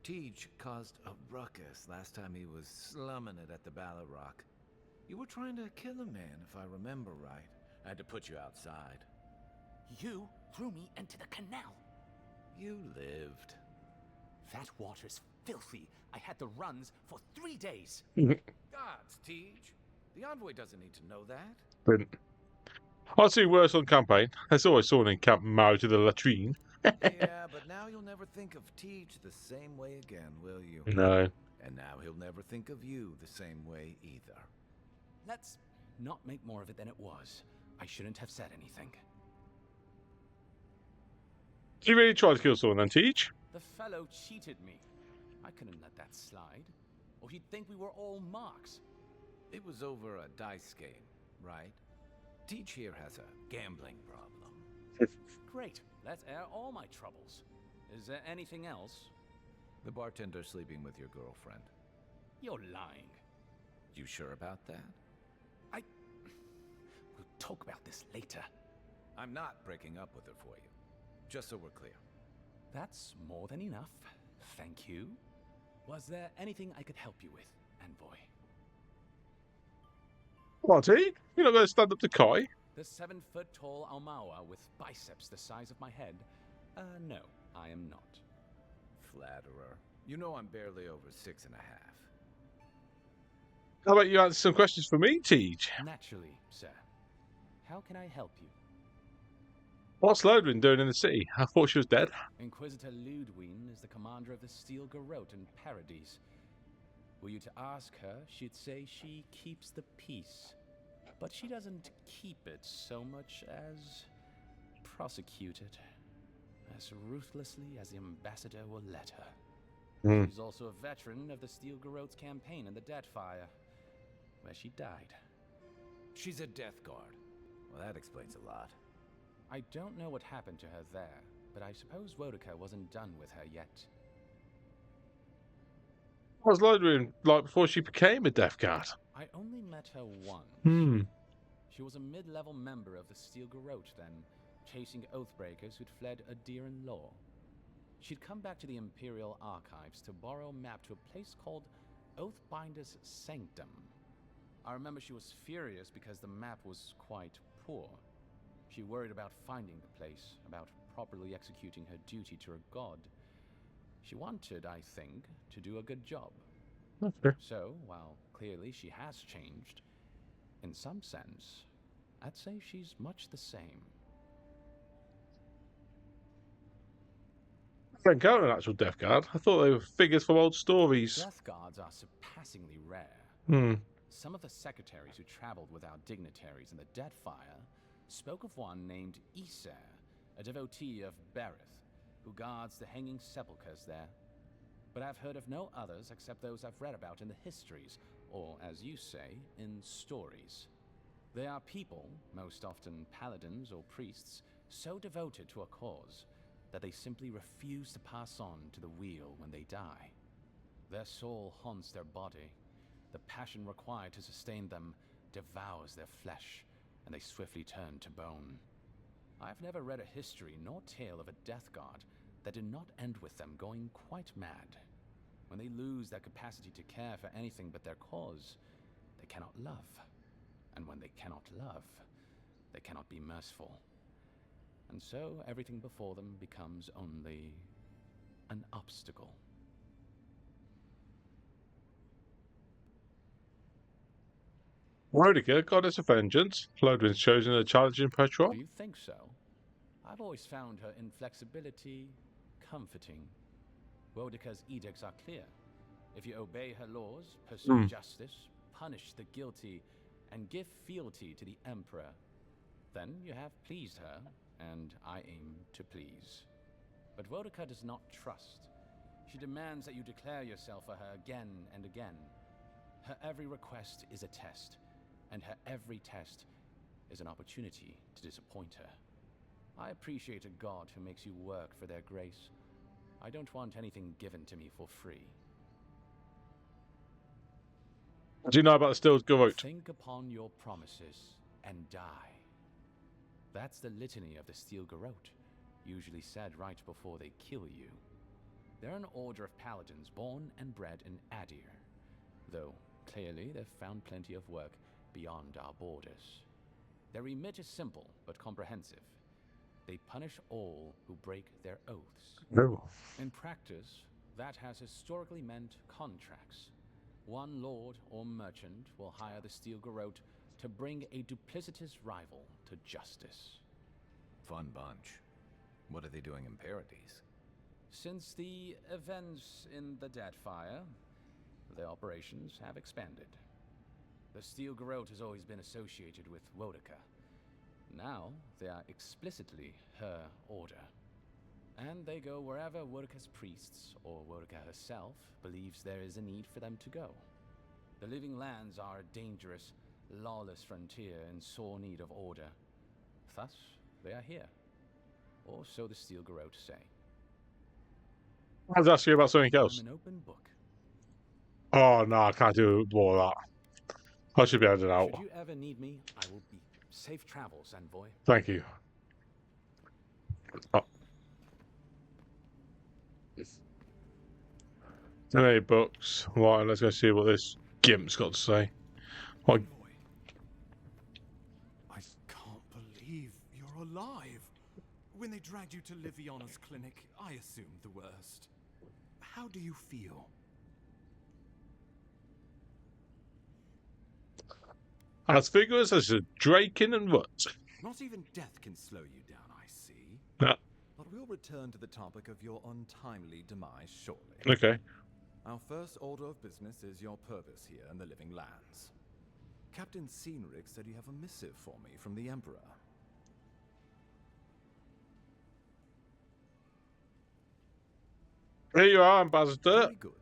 Tej caused a ruckus last time he was slumming it at the Bala Rock. You were trying to kill a man, if I remember right. I had to put you outside. You threw me into the canal. You lived. That water's filthy. I had the runs for 3 days. Gods, Tej. The envoy doesn't need to know that. Brilliant. I've seen worse on campaign. There's always someone in camp married to the latrine. Yeah, but now you'll never think of Tej the same way again, will you? No. And now he'll never think of you the same way either. Let's not make more of it than it was. I shouldn't have said anything. You really tried to kill someone then, Tej? The fellow cheated me. I couldn't let that slide. Or he'd think we were all marks. It was over a dice game, right? Tej here has a gambling problem. Great. Let's air all my troubles. Is there anything else? The bartender sleeping with your girlfriend. You're lying. You sure about that? We'll talk about this later. I'm not breaking up with her for you. Just so we're clear. That's more than enough. Thank you. Was there anything I could help you with, Envoy? What, Tej? You're not going to stand up to Kai? The 7-foot-tall Aumaua with biceps the size of my head? No, I am not. Flatterer. You know I'm barely over 6.5. How about you answer some questions for me, Tej? Naturally, sir. How can I help you? What's Lodwin doing in the city? I thought she was dead. Inquisitor Ludwine is the commander of the Steel Garrote in Paradise. Were you to ask her, she'd say she keeps the peace. But she doesn't keep it so much as prosecute it. As ruthlessly as the ambassador will let her. She's also a veteran of the Steel Garrote's campaign in the Deathfire, where she died. She's a Death Guard. Well, that explains a lot. I don't know what happened to her there, but I suppose Wodaka wasn't done with her yet. What was Lodwin like before she became a Death Guard? I only met her once. She was a mid-level member of the Steel Garrote then, chasing Oathbreakers who'd fled Adiran law. She'd come back to the Imperial Archives to borrow a map to a place called Oathbinder's Sanctum. I remember she was furious because the map was quite poor. She worried about finding the place, about properly executing her duty to her god. She wanted, I think, to do a good job. Okay. So, while clearly she has changed, in some sense, I'd say she's much the same. I don't go to an actual Death Guard. I thought they were figures from old stories. Death Guards are surpassingly rare. Some of the secretaries who traveled with our dignitaries in the Deathfire spoke of one named Iser, a devotee of Berith, who guards the hanging sepulchres there. But I've heard of no others except those I've read about in the histories, or, as you say, in stories. They are people, most often paladins or priests, so devoted to a cause that they simply refuse to pass on to the wheel when they die. Their soul haunts their body. The passion required to sustain them devours their flesh, and they swiftly turn to bone. I've never read a history nor tale of a Death Guard that did not end with them going quite mad. When they lose their capacity to care for anything but their cause, they cannot love. And when they cannot love, they cannot be merciful. And so everything before them becomes only an obstacle. Rodica, goddess of vengeance. Lodwin's chosen a challenging patrol. Do you think so? I've always found her inflexibility comforting. Rodica's edicts are clear. If you obey her laws, pursue justice, punish the guilty, and give fealty to the Emperor, then you have pleased her, and I aim to please. But Rodica does not trust. She demands that you declare yourself for her again and again. Her every request is a test, and her every test is an opportunity to disappoint her. I appreciate a god who makes you work for their grace. I don't want anything given to me for free. Do you know about the Steel Garrote? Think upon your promises and die. That's the litany of the Steel Garrote, usually said right before they kill you. They're an order of paladins born and bred in Adir, though clearly they've found plenty of work beyond our borders. Their remit is simple but comprehensive. They punish all who break their oaths. No. In practice, that has historically meant contracts. One lord or merchant will hire the Steel Garrote to bring a duplicitous rival to justice. Fun bunch. What are they doing in Paradise? Since the events in the Deathfire, their operations have expanded. The Steel Garrote has always been associated with Wodaka. Now, they are explicitly her order. And they go wherever Wodaka's priests, or Wodaka herself, believes there is a need for them to go. The Living Lands are a dangerous, lawless frontier in sore need of order. Thus, they are here. Or so the Steel Garrote say. I was asking you about something else. I'm an open book. Oh, no, I can't do more of that. I should be able to out. Should you ever need me, I will be. Safe travels, envoy. Thank you. Oh. Any books? Right, let's go see what this gimp's got to say. What? I can't believe you're alive. When they dragged you to Liviana's clinic, I assumed the worst. How do you feel? As vigorous as a Draken and what? Not even death can slow you down, I see. No. But we'll return to the topic of your untimely demise shortly. Okay. Our first order of business is your purpose here in the Living Lands. Captain Cynric said you have a missive for me from the Emperor. Here you are, Ambassador. Very good.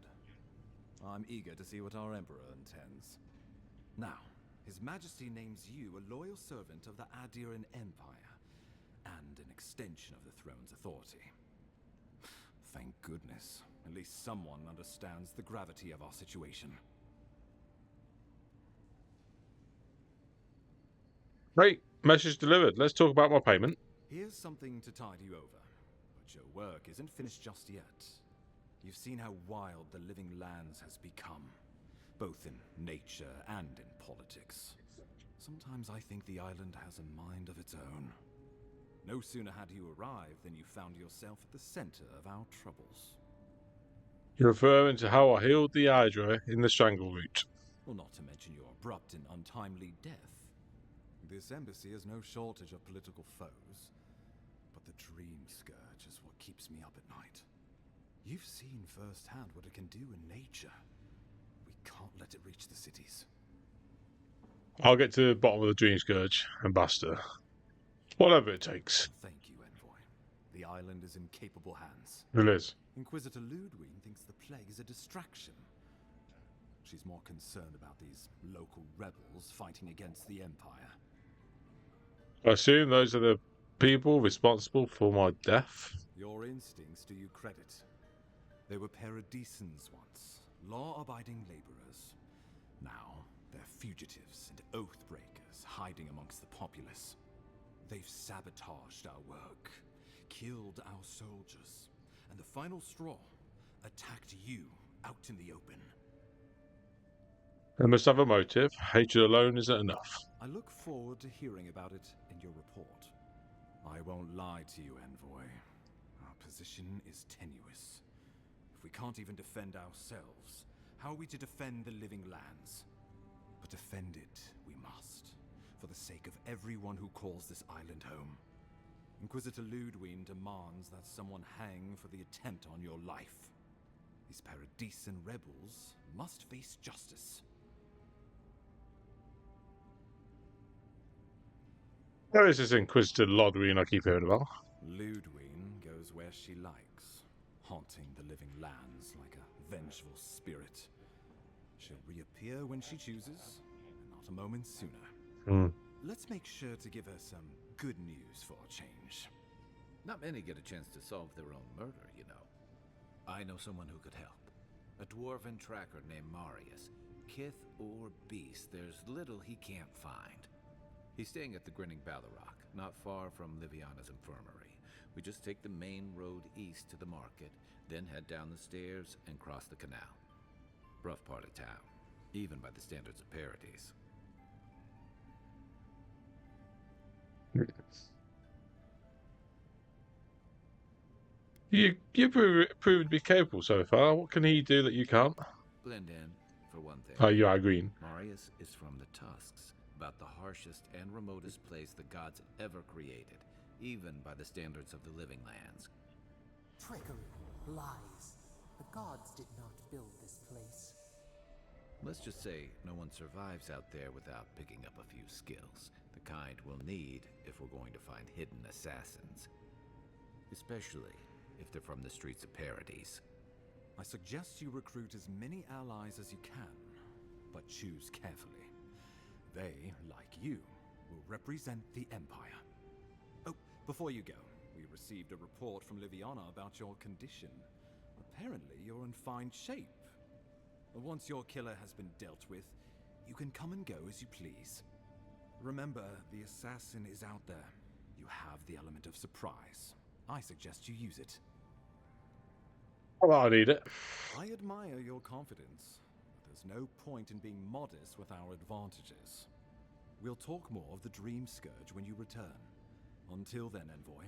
I'm eager to see what our Emperor intends. Now, His Majesty names you a loyal servant of the Adiran Empire, and an extension of the throne's authority. Thank goodness. At least someone understands the gravity of our situation. Great. Message delivered. Let's talk about my payment. Here's something to tide you over. But your work isn't finished just yet. You've seen how wild the Living Lands has become, both in nature and in politics. Sometimes I think the island has a mind of its own. No sooner had you arrived than you found yourself at the center of our troubles. You're referring to how I healed the Hydra in the Strangle Route. Well, not to mention your abrupt and untimely death. This embassy has no shortage of political foes, but the Dream Scourge is what keeps me up at night. You've seen firsthand what it can do in nature. We can't let it reach the cities. I'll get to the bottom of the Dream Scourge, Ambassador. Whatever it takes. Thank you, Envoy. The island is in capable hands. It is. Inquisitor Ludwig thinks the plague is a distraction. She's more concerned about these local rebels fighting against the Empire. I assume those are the people responsible for my death. Your instincts do you credit. They were paradisans once, law-abiding laborers. Now, they're fugitives and oath-breakers hiding amongst the populace. They've sabotaged our work, killed our soldiers, and the final straw, attacked you out in the open. They must have a motive. Hatred alone isn't enough. I look forward to hearing about it in your report. I won't lie to you, Envoy. Our position is tenuous. If we can't even defend ourselves, how are we to defend the Living Lands? But defend it we must, for the sake of everyone who calls this island home. Inquisitor Ludwig demands that someone hang for the attempt on your life. These Paradisan rebels must face justice. There is this Inquisitor Lodwin I keep hearing about. Ludwig goes where she likes, haunting the Living Lands like a vengeful spirit. She'll reappear when she chooses, and not a moment sooner. Let's make sure to give her some good news for a change. Not many get a chance to solve their own murder, you know. I know someone who could help. A dwarven tracker named Marius. Kith or beast, there's little he can't find. He's staying at the Grinning Ballarrock, not far from Liviana's infirmary. We just take the main road east to the market, then head down the stairs and cross the canal. Rough part of town, even by the standards of Paradise. You proved to be capable so far. What can he do that you can't? Blend in, for one thing. Oh, you are green. Marius is from the Tusks, about the harshest and remotest place the gods ever created, even by the standards of the Living Lands. Treachery, lies. The gods did not build this place. Let's just say no one survives out there without picking up a few skills, the kind we'll need if we're going to find hidden assassins. Especially if they're from the streets of Paradise. I suggest you recruit as many allies as you can, but choose carefully. They, like you, will represent the Empire. Oh, before you go, we received a report from Liviana about your condition. Apparently, you're in fine shape. Once your killer has been dealt with, you can come and go as you please. Remember, the assassin is out there. You have the element of surprise. I suggest you use it. Well, I need it. I admire your confidence, but there's no point in being modest with our advantages. We'll talk more of the Dream Scourge when you return. Until then, Envoy.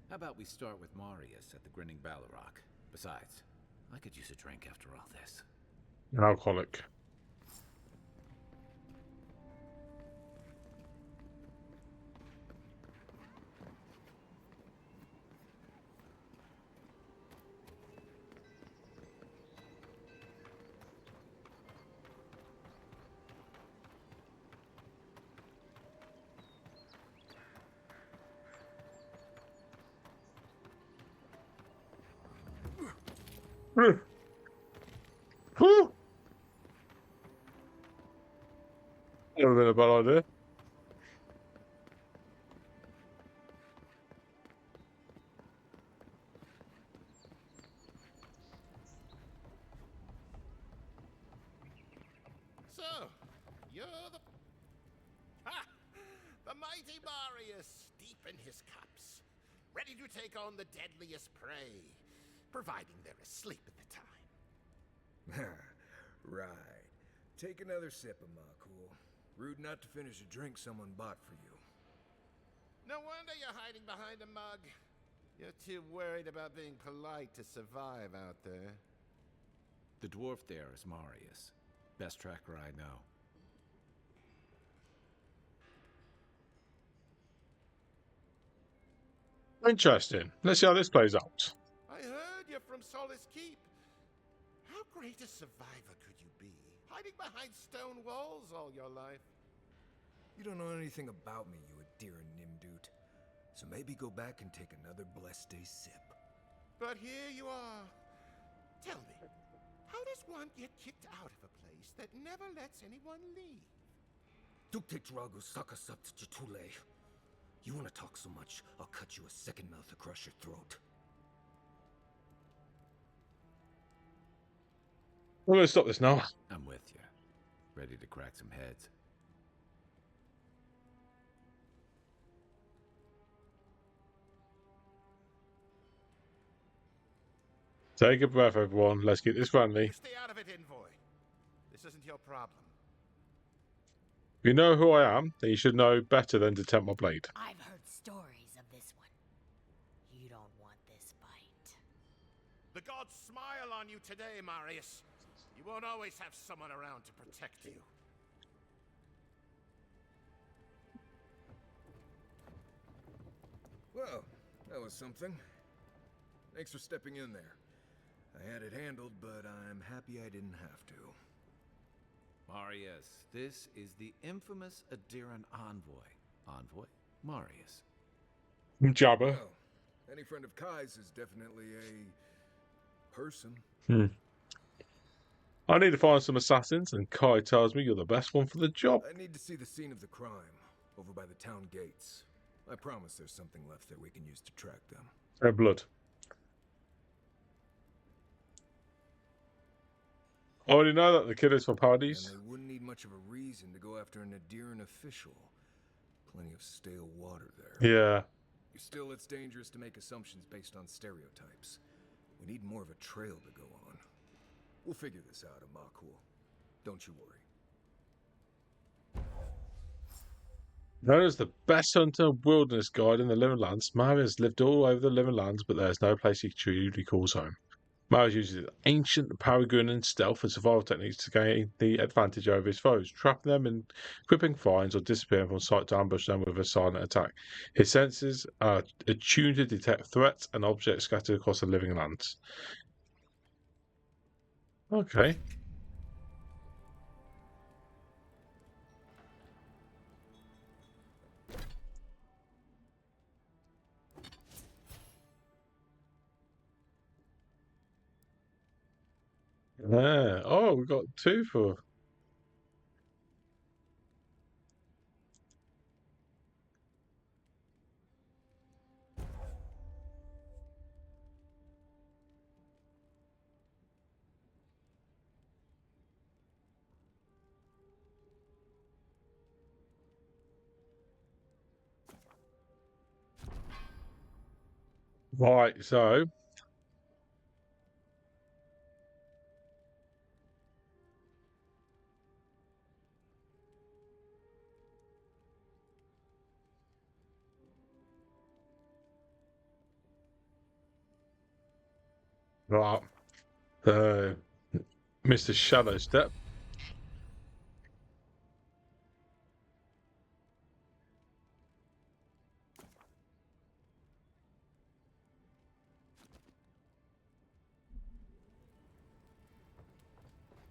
How about we start with Marius at the Grinning Ballarrock? Besides, I could use a drink after all this. An alcoholic. Whew. That would have been a bad idea. So, you're the... Ha! The mighty Marius, deep in his cups, ready to take on the deadliest prey, providing they're asleep at the time. Right. Take another sip of my cool. Rude not to finish a drink someone bought for you. No wonder you're hiding behind a mug. You're too worried about being polite to survive out there. The dwarf there is Marius. Best tracker I know. Interesting. Let's see how this plays out. I heard you're from Solace Keep. How great a survivor could you be, hiding behind stone walls all your life? You don't know anything about me, you Adiran Nimdut. So maybe go back and take another blessed day sip. But here you are. Tell me, how does one get kicked out of a place that never lets anyone leave? Duktetrago Sakasapt Jitule. You want to talk so much, I'll cut you a second mouth across your throat. I'm going to stop this now. I'm with you. Ready to crack some heads. Take a breath, everyone. Let's keep this friendly. You stay out of it, Envoy. This isn't your problem. If you know who I am, then you should know better than to tempt my blade. I've heard stories of this one. You don't want this fight. The gods smile on you today, Marius. You won't always have someone around to protect you. Well, that was something. Thanks for stepping in there. I had it handled, but I'm happy I didn't have to. Marius, this is the infamous Adiran envoy. Envoy? Marius. Jabba. Well, any friend of Kai's is definitely a person. I need to find some assassins, and Kai tells me you're the best one for the job. I need to see the scene of the crime, over by the town gates. I promise there's something left there we can use to track them. Their blood. I already know that the kid is from Paradise. And they wouldn't need much of a reason to go after an Adiran official. Plenty of stale water there. Yeah. Still, it's dangerous to make assumptions based on stereotypes. We need more of a trail to go on. We'll figure this out, Amakul. Don't you worry. Known as the best hunter and wilderness guide in the Living Lands, Mar has lived all over the Living Lands, but there's no place he truly calls home. Mar uses ancient Paragunan stealth and survival techniques to gain the advantage over his foes, trapping them in gripping finds or disappearing from sight to ambush them with a silent attack. His senses are attuned to detect threats and objects scattered across the Living Lands. Okay. Yeah. Oh, we got two for. Right, so. Right. Mr. Shadowstep.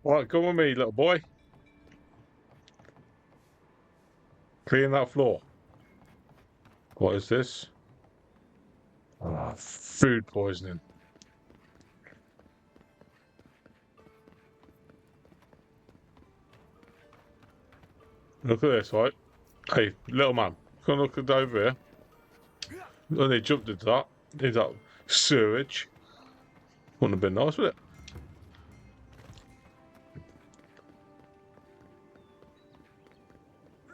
Right, come with me, little boy. Clean that floor. What is this? Food poisoning. Look at this, right? Hey, little man, come look at over here. And they jumped into that. Into that sewage. Wouldn't have been nice, would it?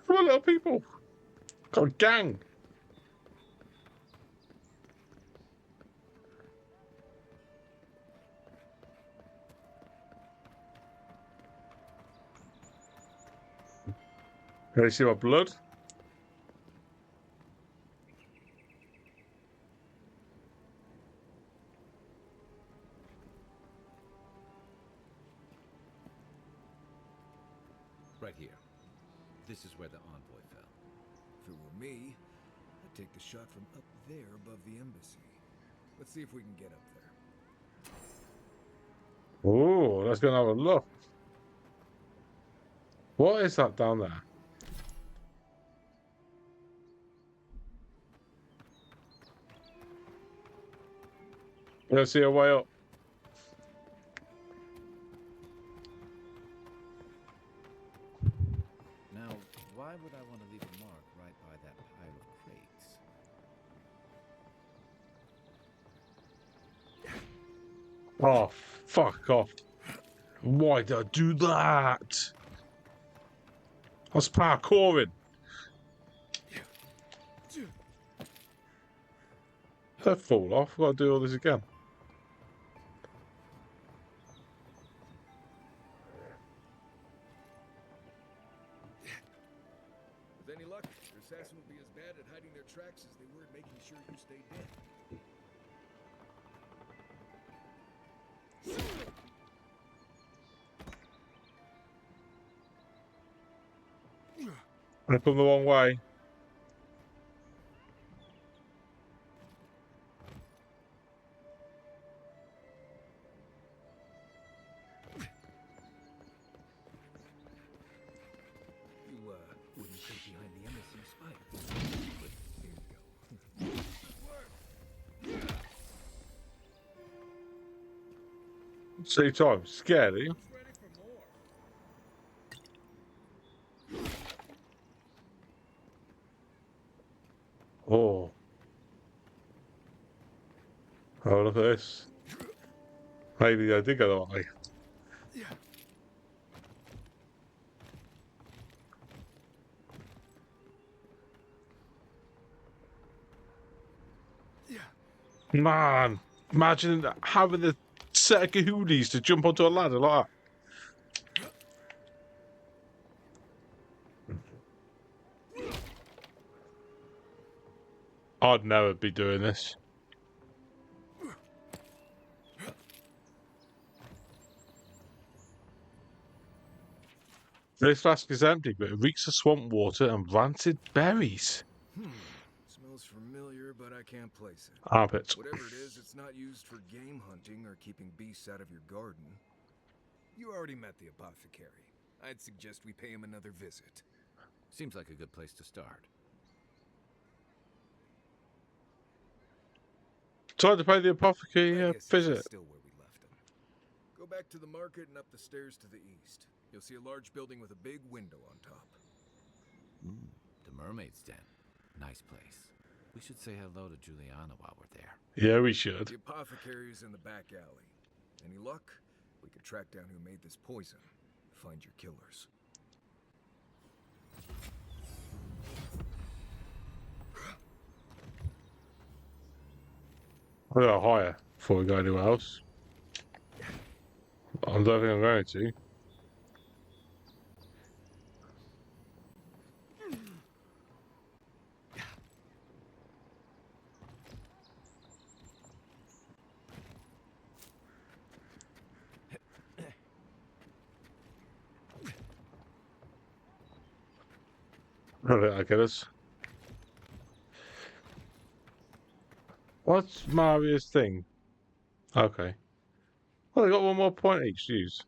Come on, little people. Got a gang. Can you see my blood? Right here. This is where the envoy fell. If it were me, I'd take the shot from up there above the embassy. Let's see if we can get up there. Oh, let's go and have a look. What is that down there? Let's see a way up. Now, why would I want to leave a mark right by that pile of crates? Oh, fuck off. Why did I do that? I was parkouring. That fall off. I've got to do all this again. With any luck, your assassin will be as bad at hiding their tracks as they were at making sure you stay dead. I come the wrong way. You, wouldn't think behind the embassy spiders. Here you go. See, time scared, are you? Ready for more. Oh. Oh, look at this. Maybe I did go that way. Man, imagine having the set of kahoonies to jump onto a ladder like that. I'd never be doing this. This flask is empty, but it reeks of swamp water and rancid berries. Smells familiar, but I can't place it. Armpits. Whatever it is, it's not used for game hunting or keeping beasts out of your garden. You already met the apothecary. I'd suggest we pay him another visit. Seems like a good place to start. Time to pay the apothecary I guess visit. Still where we left him. Go back to the market and up the stairs to the east. You'll see a large building with a big window on top. The Mermaid's Den. Nice place. We should say hello to Juliana while we're there. Yeah, we should. The apothecary's in the back alley. Any luck? We could track down who made this poison. Find your killers. I gotta hire before we go anywhere else. I don't think I'm going to. I get us. What's Maria's thing? Okay. Well, they got one more point each to use.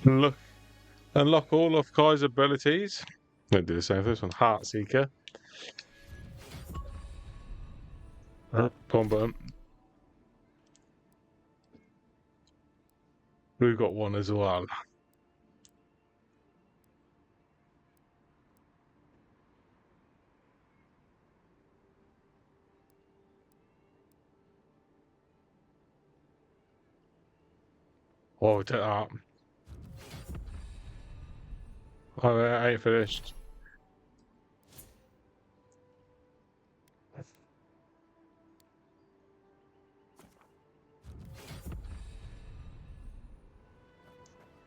Look, unlock all of Kai's abilities. Don't do the same for this one. Heart Seeker. Bomb button. We've got one as well. Oh, take that. Oh, I ain't finished.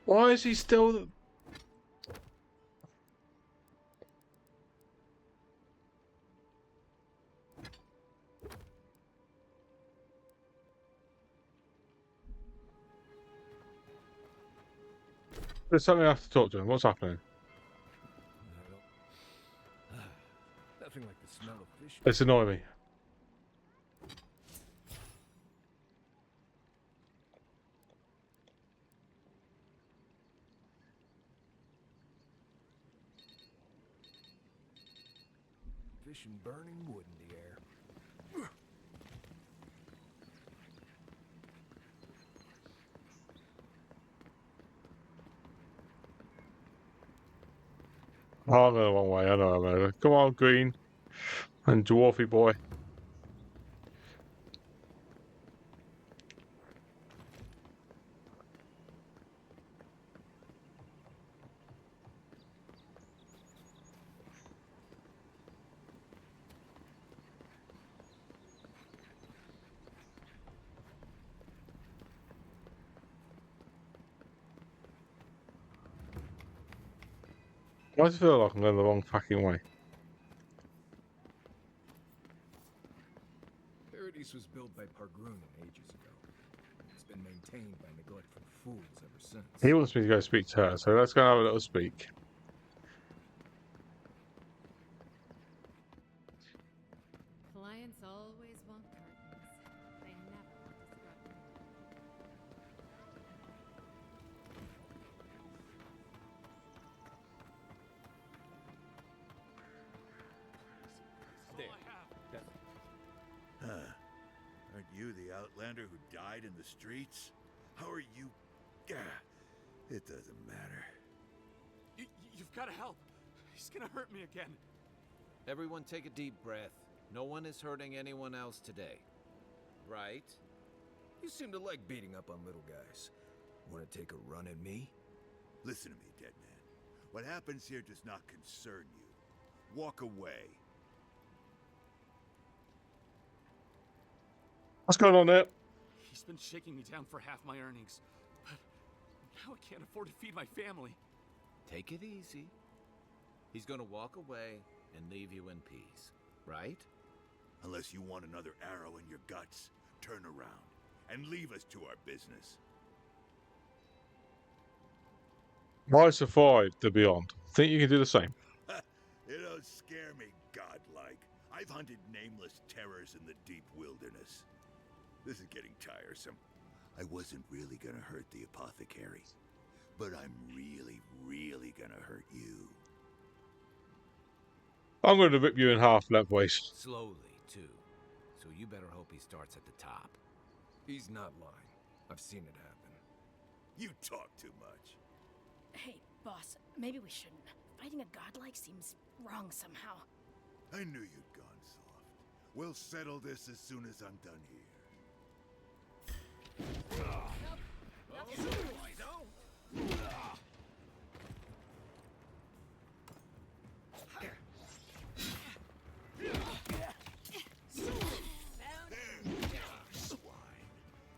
Why is he still... There's something I have to talk to him. What's happening? Nothing like the smell of fish. It's annoying me. Fish and burning wood in the air. Oh, I'm going the wrong way. I know I'm over. Come on, Green. And Dwarfy boy. Why does it feel like I'm going the wrong fucking way? Paradise was built by Pargrunin ages ago. It's been maintained by neglectful fools ever since. He wants me to go speak to her, so let's go have a little speak. Clients always want curtains. They never want to scrub them. Huh. Aren't you the outlander who died in the streets? How are you... Gah, it doesn't matter. You've got to help. He's gonna hurt me again. Everyone take a deep breath. No one is hurting anyone else today. Right? You seem to like beating up on little guys. Want to take a run at me? Listen to me, dead man. What happens here does not concern you. Walk away. What's going on there? He's been shaking me down for half my earnings. But now I can't afford to feed my family. Take it easy. He's gonna walk away and leave you in peace, right? Unless you want another arrow in your guts, turn around and leave us to our business. I survived the Beyond. Think you can do the same? It don't scare me, godlike. I've hunted nameless terrors in the deep wilderness. This is getting tiresome. I wasn't really gonna hurt the apothecary, but I'm really gonna hurt you. I'm going to rip you in half lengthways. Slowly, too. So you better hope he starts at the top. He's not lying. I've seen it happen. You talk too much. Hey, boss, maybe we shouldn't. Fighting a godlike seems wrong somehow. I knew you'd gone soft. We'll settle this as soon as I'm done here.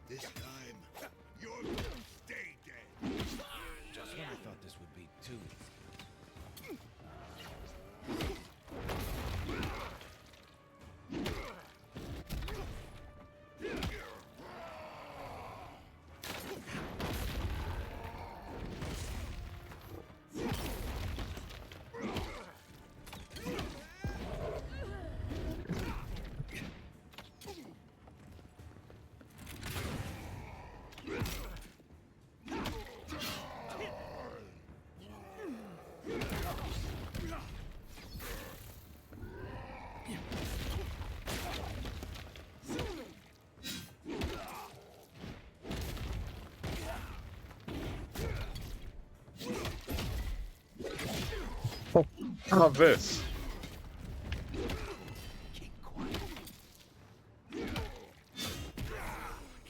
This time, you're gonna stay dead. Just when I thought this would be too easy. How this? I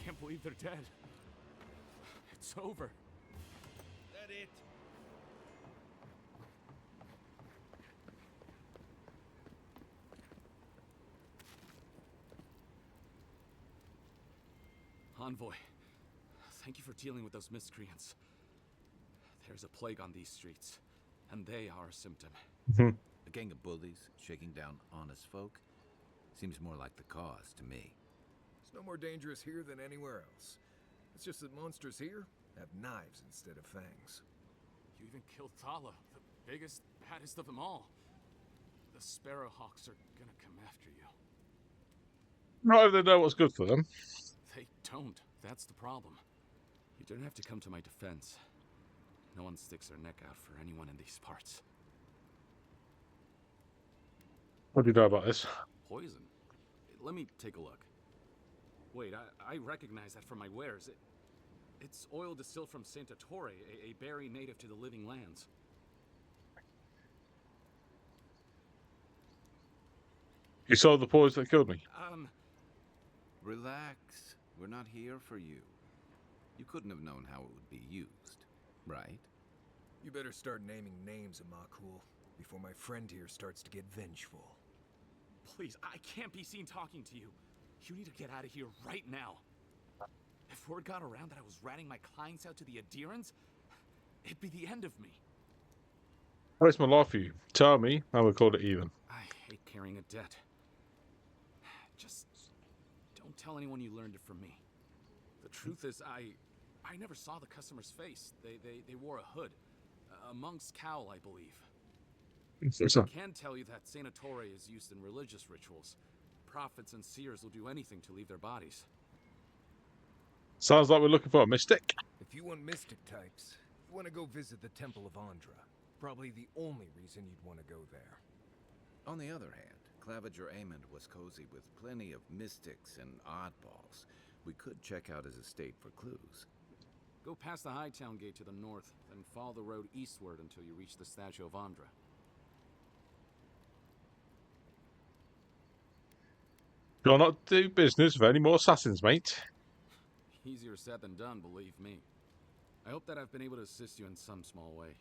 can't believe they're dead. It's over. That it? Envoy, thank you for dealing with those miscreants. There's a plague on these streets, and they are a symptom. A gang of bullies shaking down honest folk? Seems more like the cause to me. It's no more dangerous here than anywhere else. It's just that monsters here have knives instead of fangs. You even killed Thala, the biggest, baddest of them all. The Sparrowhawks are gonna come after you. Not if they know what's good for them. They don't. That's the problem. You don't have to come to my defense. No one sticks their neck out for anyone in these parts. What do you know about this? Poison? Let me take a look. Wait, I recognize that from my wares. It's oil distilled from Santa Torre, a berry native to the Living Lands. You saw the poison that killed me? Relax. We're not here for you. You couldn't have known how it would be used, right? You better start naming names, Amakul, before my friend here starts to get vengeful. Please, I can't be seen talking to you. You need to get out of here right now. If word got around that I was ratting my clients out to the adherents, it'd be the end of me. I risk my life for you. Tell me, and we'll call it even. I hate carrying a debt. Just don't tell anyone you learned it from me. The truth is, I never saw the customer's face. They wore a hood. A monk's cowl, I believe. I can tell you that Santa Torre is used in religious rituals. Prophets and seers will do anything to leave their bodies. Sounds like we're looking for a mystic. If you want mystic types, you want to go visit the Temple of Andra. Probably the only reason you'd want to go there. On the other hand, Claviger Amond was cozy with plenty of mystics and oddballs. We could check out his estate for clues. Go past the Hightown Gate to the north, then follow the road eastward until you reach the statue of Andra. You'll not do business with any more assassins, mate. Easier said than done, believe me. I hope that I've been able to assist you in some small way.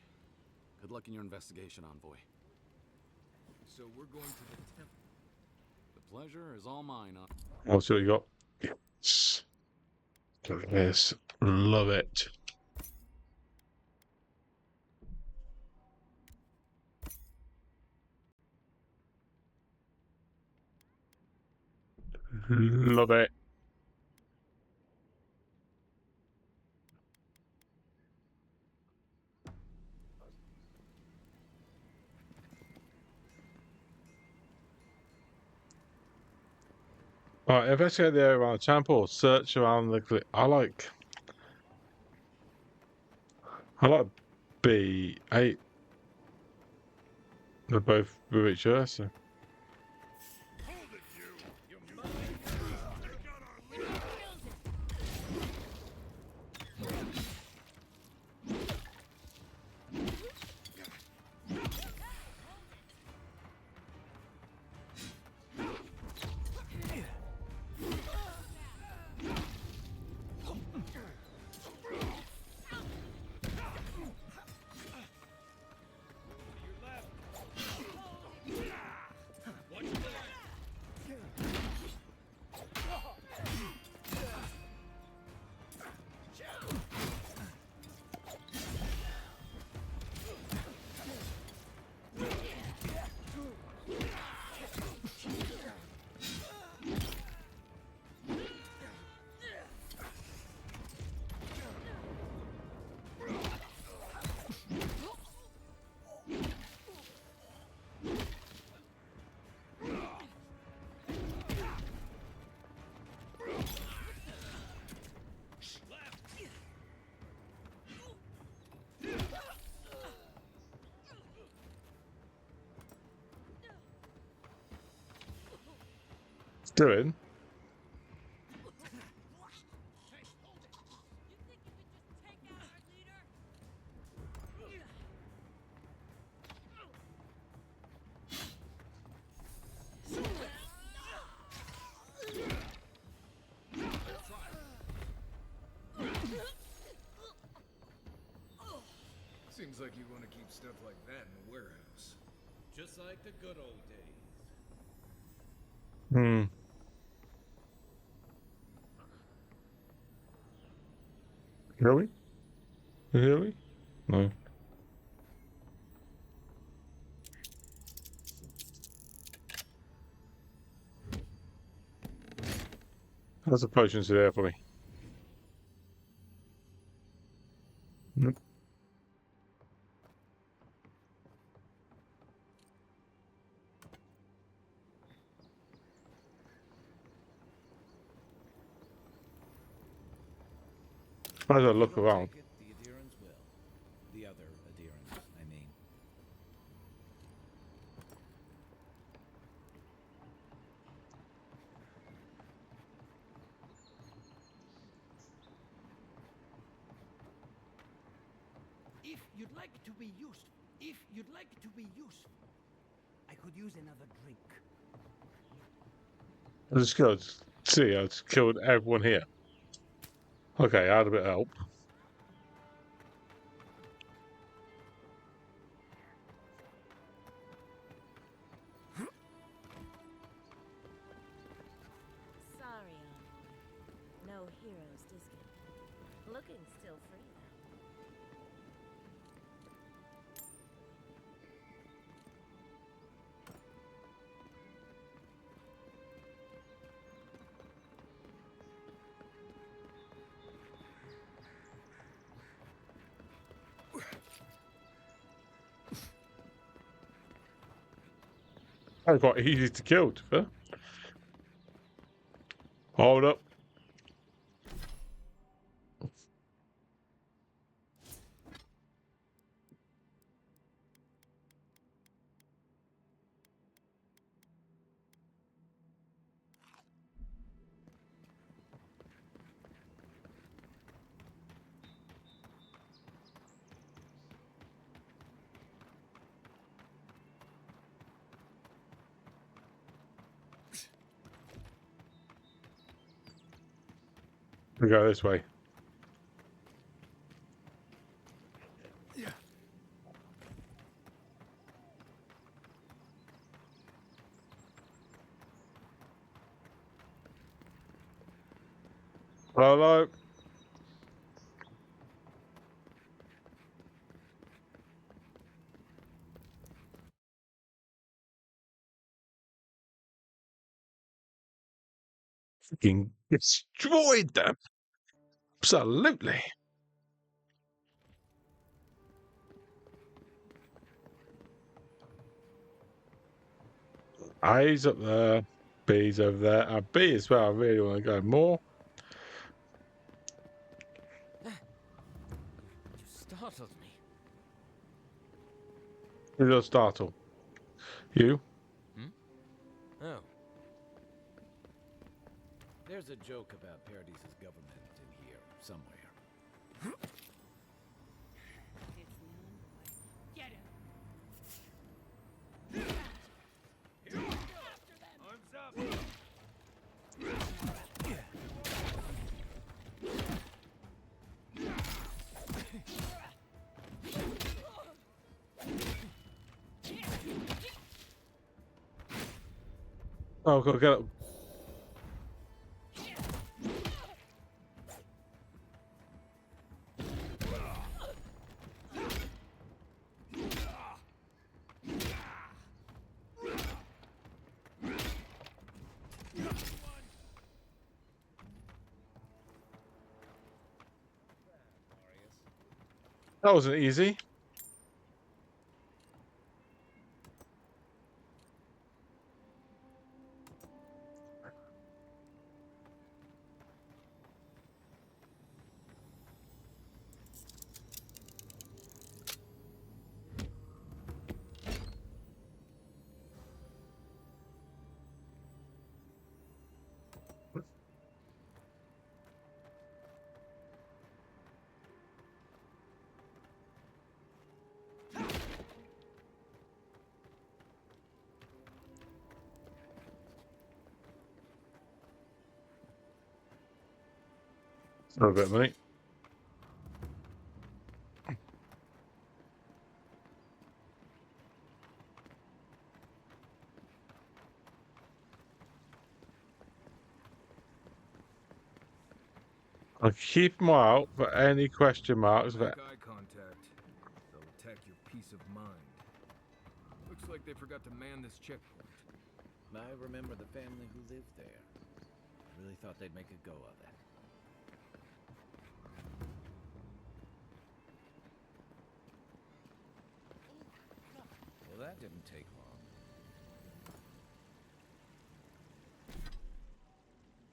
Good luck in your investigation, Envoy. So we're going to the temple. The pleasure is all mine. I'll see what you got. Yes. Look at this. Love it. Love it. Alright, investigate the area around the temple, search around the I like B8. They're both with each other, so. Doing? Seems like you want to keep stuff like that in the warehouse. Just like the good old days. Hmm. Really? Really? No. How's the potions there for me? Nope. Might as well look around. The adherents will. The other adherents, I mean. If you'd like to be useful, I could use another drink. Let's go. See, I just killed everyone here. Okay, I had a bit of help. Sorry, Envoy. No heroes Diskin. Looking still free, That's quite easy to kill, to be fair. Hold up. We go this way. Hello. Fucking destroyed them. Absolutely. A's up there. B's over there. B is where I really want to go more. You startled me. Who's your startle? You? Oh. There's a joke about Paradis' government in here somewhere. Get him! Arms up! Oh, go get it. That wasn't easy. A bit, mate. I'll keep them out for any question marks. Make eye contact. They'll attack your peace of mind. Looks like they forgot to man this checkpoint. I remember the family who lived there. I really thought they'd make a go of it. Well, that didn't take long.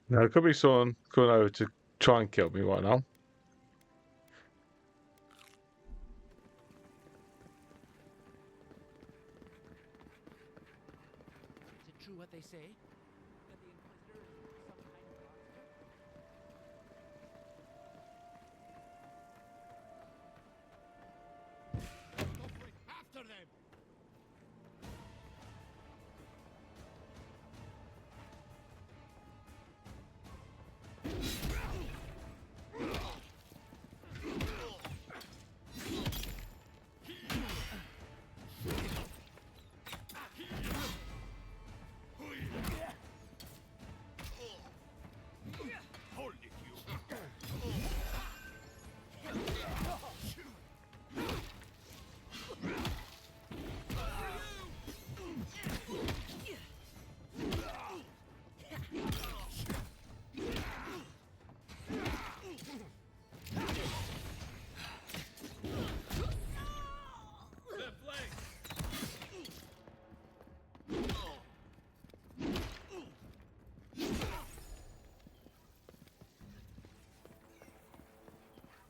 Now, it could be someone coming over to try and kill me right now. Is it true what they say? That the Inquisitor is some kind of monster? Go for it! After them! Hold it, you! Left leg!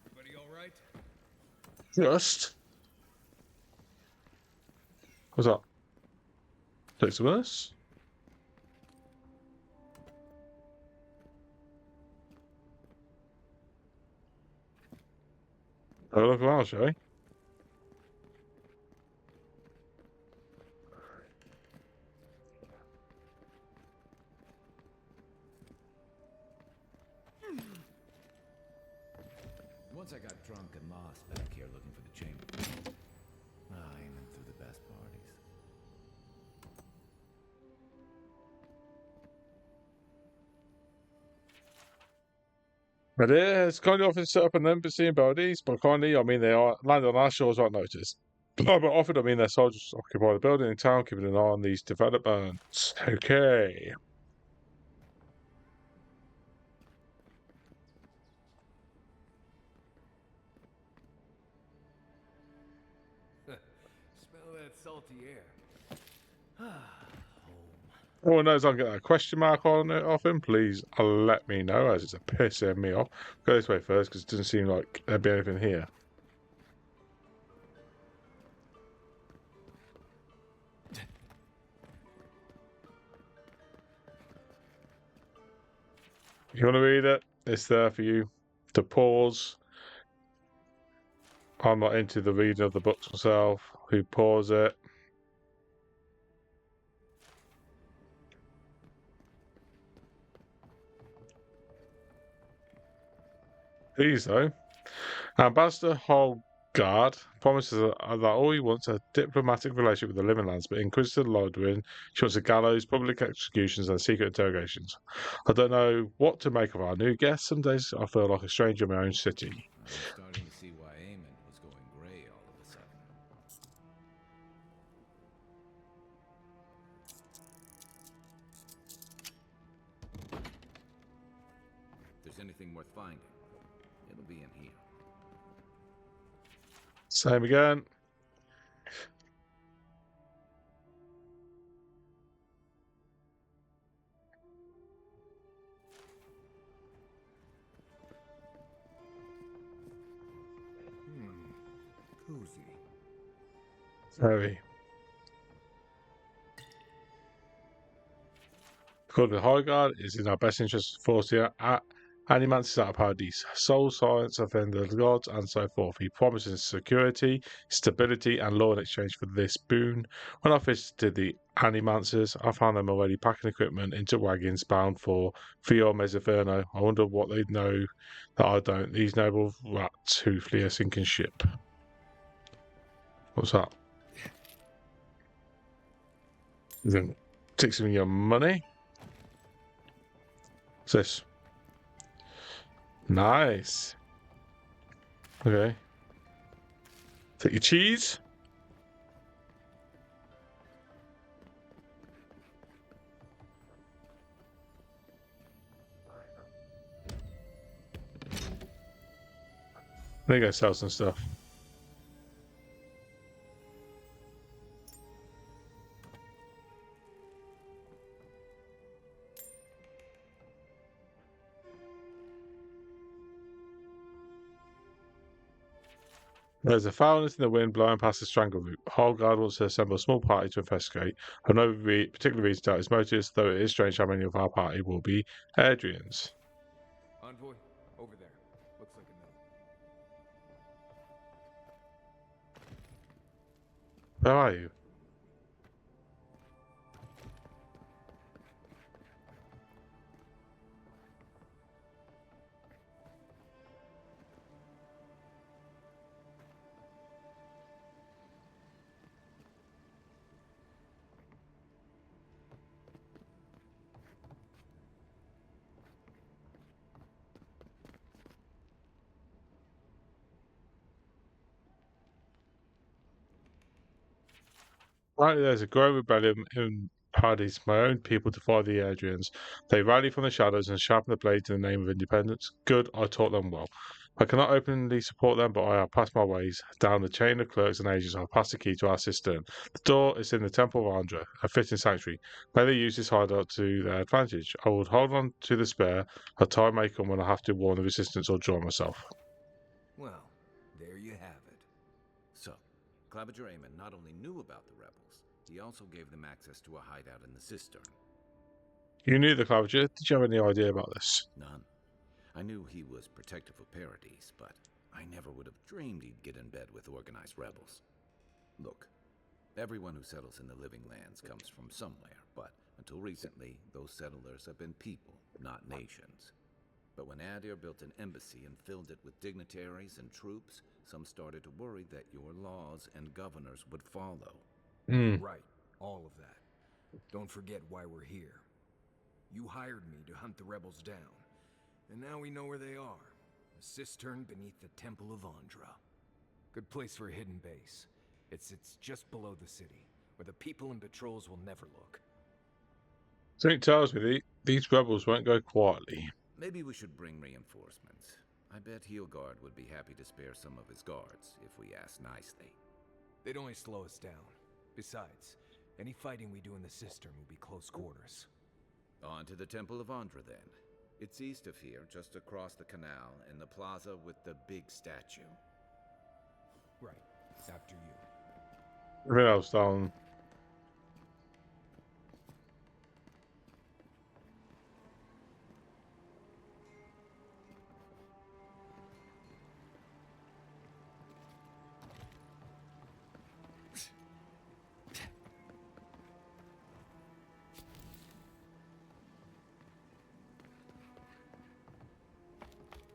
Everybody all right? Just. What's up? Take some of this. Have a look around, shall we? Once I got drunk and lost back here looking for the chamber. Aiming through the best parties. But it's kindly offered to set up an embassy in Valdez. By kindly, I mean they are landed on our shores right notice. But offered, I mean their soldiers occupy the building in town, keeping an eye on these developments. Okay. Smell that salty air. Anyone knows I can get that question mark on it off him, please let me know, as it's a pissing me off. Go this way first, because it doesn't seem like there'd be anything here. If you want to read it, it's there for you to pause. I'm not into the reading of the books myself. Who pause it? These, though. Ambassador Holgard promises that all he wants a diplomatic relationship with the Living Lands, but Inquisitor Lodwin, she wants a gallows, public executions, and secret interrogations. I don't know what to make of our new guest. Some days I feel like a stranger in my own city. I'm starting to see why Eamon was going gray all of a sudden. If there's anything worth finding, it'll be in here. Same again. Cozy. Very. According to Highguard, it is in our best interest to force the Animantis out of Paradise, soul science, offend the gods, and so forth. He promises security, stability, and law in exchange for this boon. When I visited the Animances, I found them already packing equipment into wagons bound for Fior Mezzoferno. I wonder what they know that I don't. These noble rats who flee a sinking ship. What's that? Then takes me your money. What's this? Nice. Okay. Take your cheese. There you go, sell some stuff. There's a foulness in the wind blowing past the strangleroot. Holgard wants to assemble a small party to investigate. I have no particular reason to doubt his motives, though it is strange how many of our party will be Adrian's. Envoy, over there. Looks like a note. Where are you? Apparently, there's a growing rebellion in parties, my own people defy the Adrians. They rally from the shadows and sharpen the blades in the name of independence. Good, I taught them well. I cannot openly support them, but I have passed my ways. Down the chain of clerks and agents, I have passed the key to our cistern. The door is in the Temple of Andra, a fitting sanctuary. May they use this hideout to their advantage. I would hold on to the spare. A time may come when I have to warn the resistance or join myself. Well, there you have it. So, Claviger Amon not only knew about the rebels, he also gave them access to a hideout in the cistern. You knew the Claviger. Did you have any idea about this? None. I knew he was protective of Paradise, but I never would have dreamed he'd get in bed with organized rebels. Look, everyone who settles in the Living Lands comes from somewhere, but until recently, those settlers have been people, not nations. But when Adir built an embassy and filled it with dignitaries and troops, some started to worry that your laws and governors would follow. Right, all of that. Don't forget why we're here. You hired me to hunt the rebels down, and now we know where they are. A cistern beneath the Temple of Andra. Good place for a hidden base. It's just below the city, where the people and patrols will never look. Something tells me these rebels won't go quietly. Maybe we should bring reinforcements. I bet Heelguard would be happy to spare some of his guards, if we ask nicely. They'd only slow us down. Besides, any fighting we do in the cistern will be close quarters. On to the Temple of Andra, then. It's east of here, just across the canal, in the plaza with the big statue. Right. After you. Everything else down.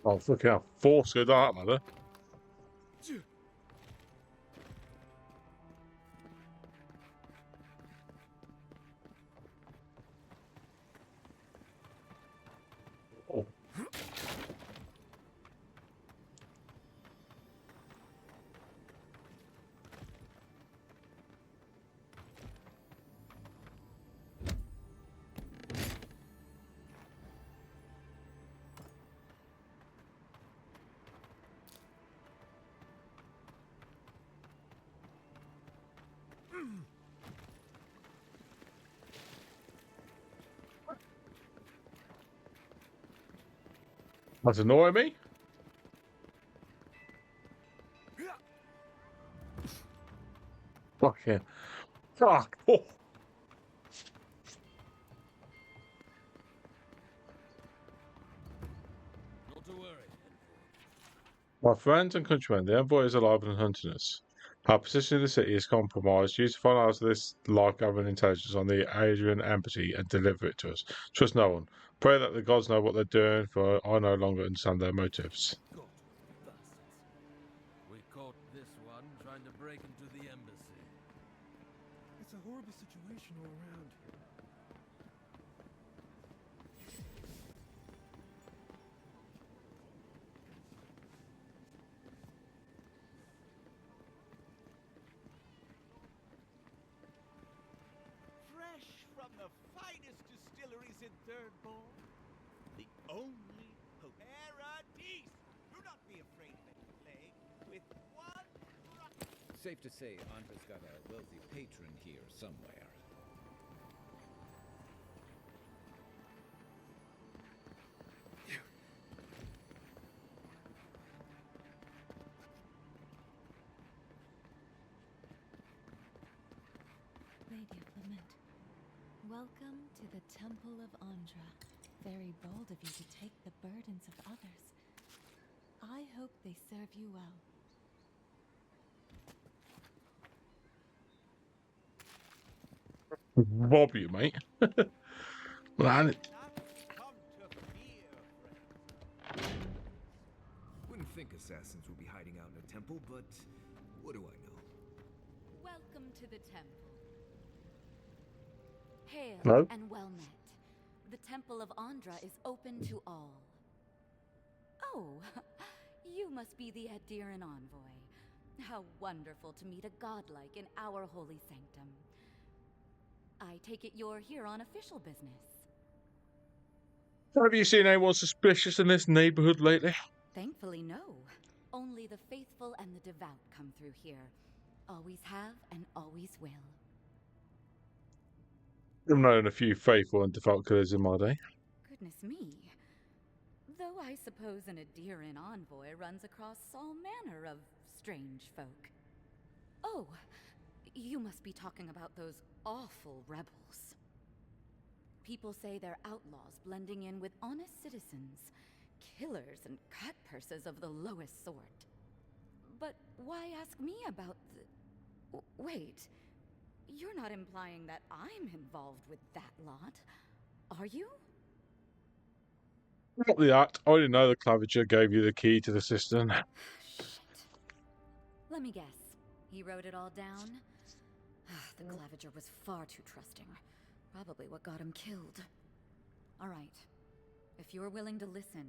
Oh, fucking hell. Force good art, mother. Oh. That's annoying me. Fuck yeah. Fuck. Oh. Not to worry. My friends and countrymen, the envoy is alive and hunting us. Our position in the city is compromised. Use to find out this life gathering intelligence on the Adrian embassy and deliver it to us. Trust no one. Pray that the gods know what they're doing, for I no longer understand their motives. We caught this one trying to break into the embassy. It's a horrible situation all around here. innocent third born. The only hope. Paradise! Do not be afraid of any plague. With one Safe to say Andra's got a wealthy patron here somewhere. Lady of Lament, welcome to the Temple of Andra. Very bold of you to take the burdens of others. I hope they serve you well. Rob you, mate. Man. Wouldn't think assassins would be hiding out in a temple, but what do I know? Welcome to the temple. Hail Hello? and well met. The Temple of Andra is open to all. Oh, you must be the Adiran envoy. How wonderful to meet a godlike in our holy sanctum. I take it you're here on official business. Have you seen anyone suspicious in this neighborhood lately? Thankfully, no. Only the faithful and the devout come through here. Always have and always will. I've known a few faithful and devout killers in my day. Goodness me. Though I suppose an Adiran envoy runs across all manner of strange folk. Oh, you must be talking about those awful rebels. People say they're outlaws blending in with honest citizens, killers and cutpurses of the lowest sort. But why ask me about the... Wait, you're not implying that I'm involved with that lot, are you? Not the act. I didn't know the claviger gave you the key to the cistern. Shit. Let me guess. He wrote it all down? The claviger was far too trusting. Probably what got him killed. All right. If you're willing to listen,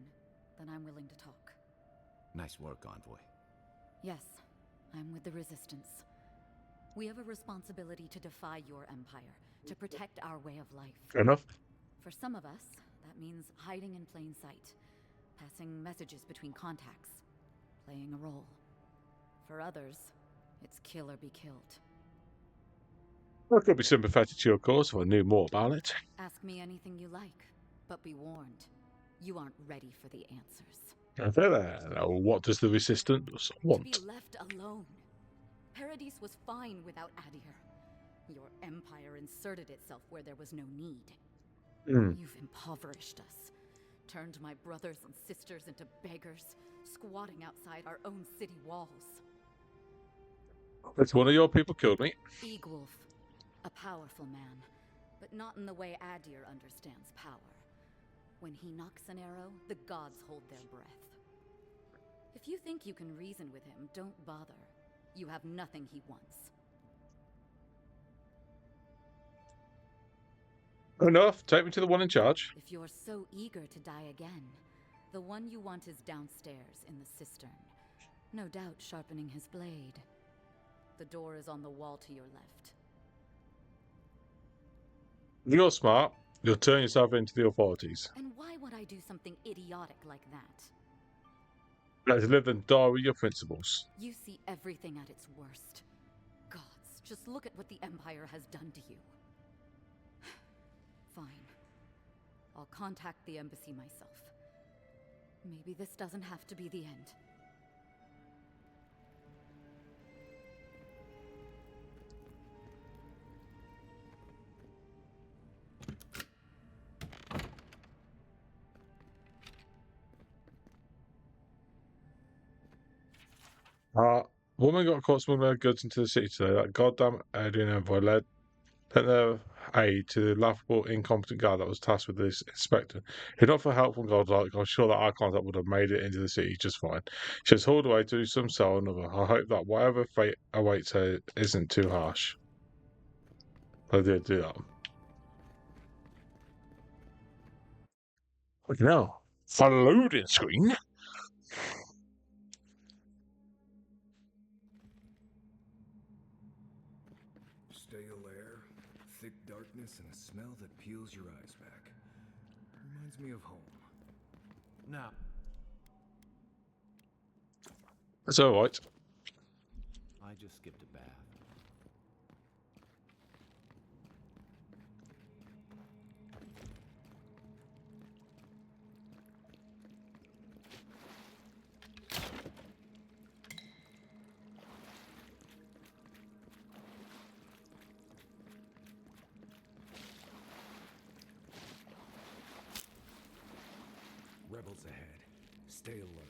then I'm willing to talk. Nice work, Envoy. Yes, I'm with the Resistance. We have a responsibility to defy your empire, to protect our way of life. Fair enough. For some of us, that means hiding in plain sight, passing messages between contacts, playing a role. For others, it's kill or be killed. I could be sympathetic to your cause if I knew more about it. Ask me anything you like, but be warned, you aren't ready for the answers. Okay then. Now, what does the Resistance want? To be left alone. Paradise was fine without Adir. Your empire inserted itself where there was no need. You've impoverished us, turned my brothers and sisters into beggars, squatting outside our own city walls. It's one of your people killed me. Egwolf, a powerful man, but not in the way Adir understands power. When he knocks an arrow, the gods hold their breath. If you think you can reason with him, don't bother. You have nothing he wants. Enough. Take me to the one in charge. If you're so eager to die again, the one you want is downstairs in the cistern. No doubt sharpening his blade. The door is on the wall to your left. If you're smart, you'll turn yourself into the authorities. And why would I do something idiotic like that? Let's live and die with your principles. You see everything at its worst. Gods, just look at what the Empire has done to you. Fine. I'll contact the embassy myself. Maybe this doesn't have to be the end. Woman got caught smuggling goods into the city today. That goddamn Adrian envoy lent their aid to the laughable, incompetent guy that was tasked with this inspector. If not for help from Godlike, I'm sure that our contact would have made it into the city just fine. She's hauled away to some cell or another. I hope that whatever fate awaits her isn't too harsh. I did do that. What now? For loading screen? Stale air, thick darkness, and a smell that peels your eyes back. reminds me of home. Now, That's alright. I just skipped a bath. rebels ahead. Stay alert.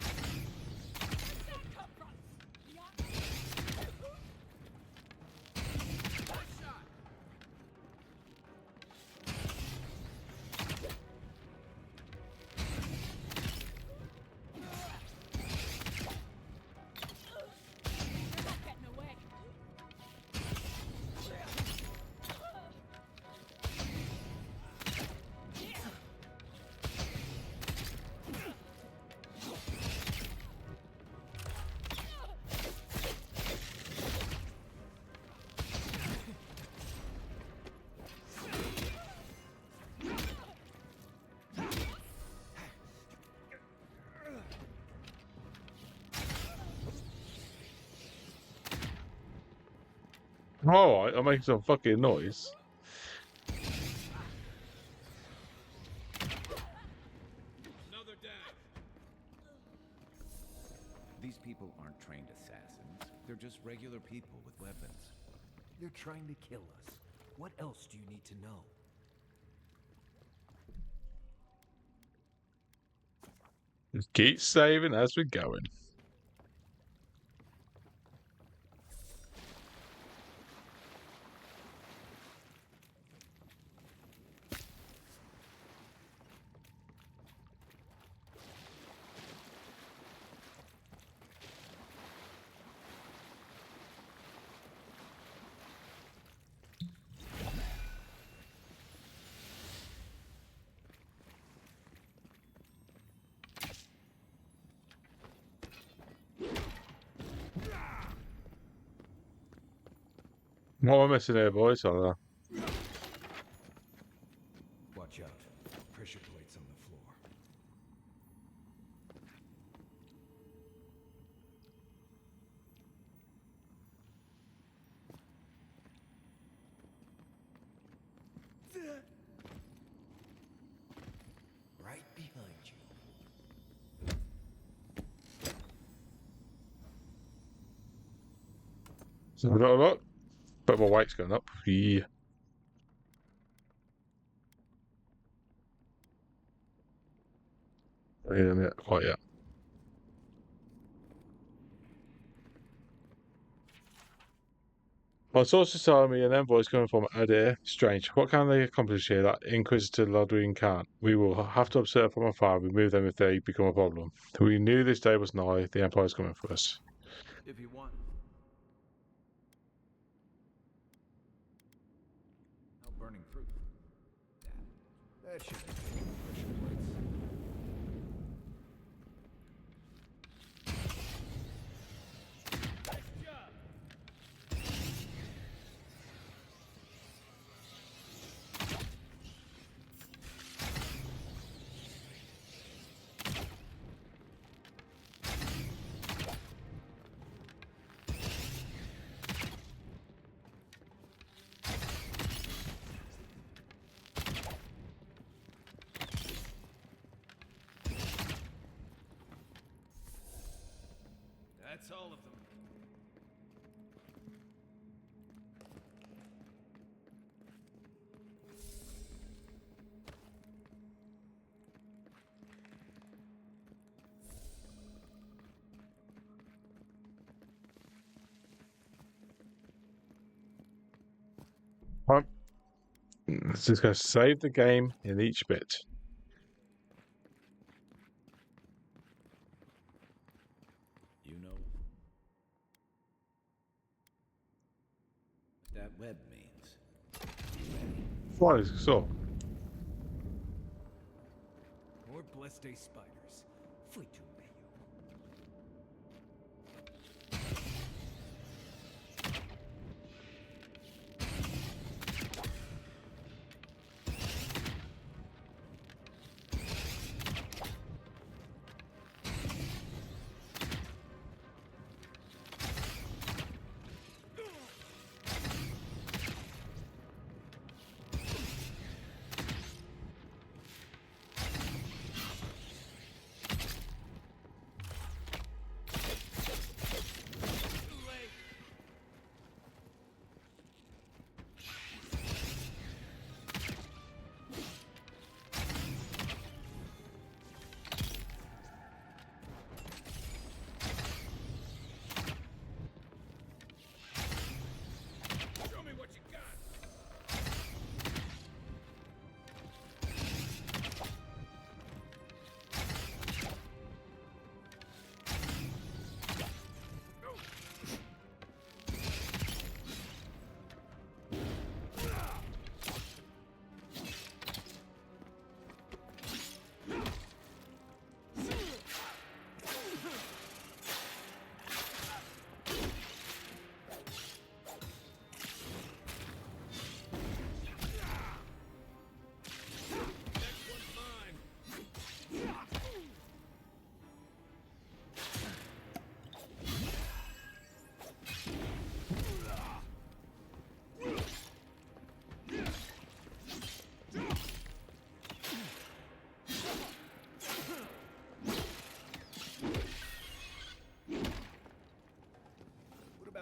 Alright, I'm making some fucking noise. These people aren't trained assassins. They're just regular people with weapons. They're trying to kill us. What else do you need to know? Just keep saving as we're going. What am I missing here, boys? Oh, no. Watch out. Pressure plates on the floor. Right behind you. So we got a lot, but my weight's going up. Yeah. Wait a minute, quite yet. My sources tell me an envoy is coming from Adair. Strange. What can they accomplish here that Inquisitor Lodwin can't? We will have to observe from afar and remove them if they become a problem. We knew this day was nigh. The Empire's coming for us. If you want. No burning through. That should be taking pressure plates. That's all of them. Right. Let's just go save the game in each bit. You know what that web means. What is so? More blessed day spiders. Fui tu meio.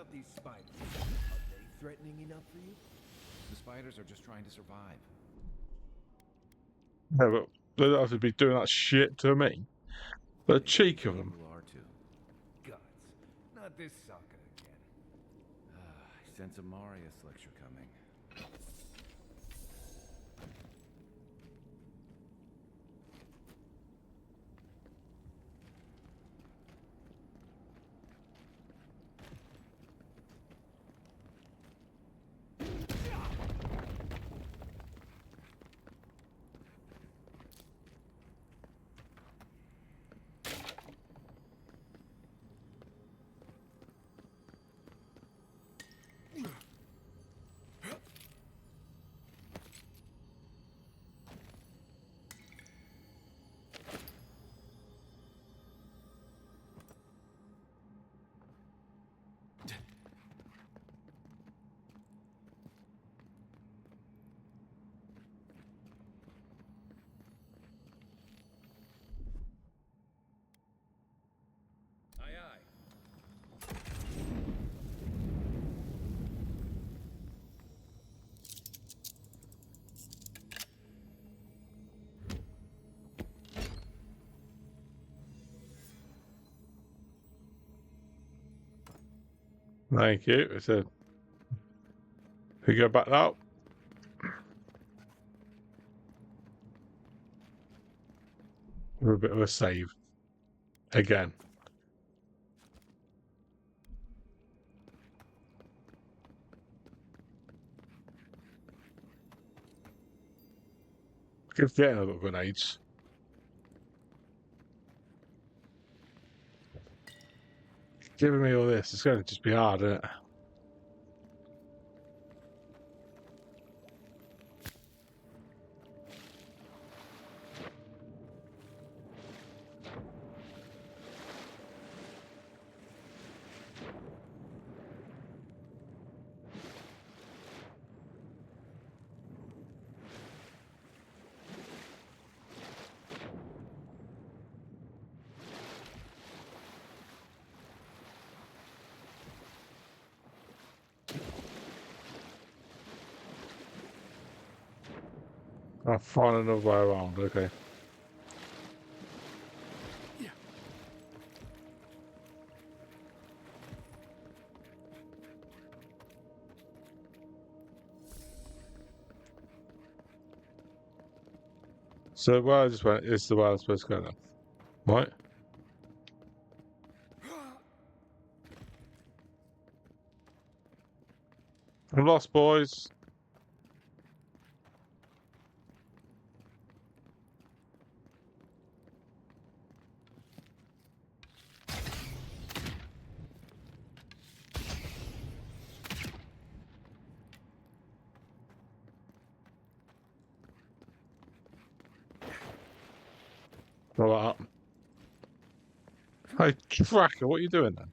about these spiders? Are they threatening enough for you? The spiders are just trying to survive. Yeah, but they don't have to be doing that shit to me. The cheek of them. You are too. Guts. Not this sucker again. I sense a Marius lecture coming. Aye, aye. Thank you. It said, we go back out. For a bit of a save. Again. Keep getting a little grenades. Giving me all this, it's going to just be hard, isn't it? I'll find another way around, okay. So where I just went is the way I'm supposed to go then. Right? I'm lost, boys. What that? Hey, Tracker, what are you doing then?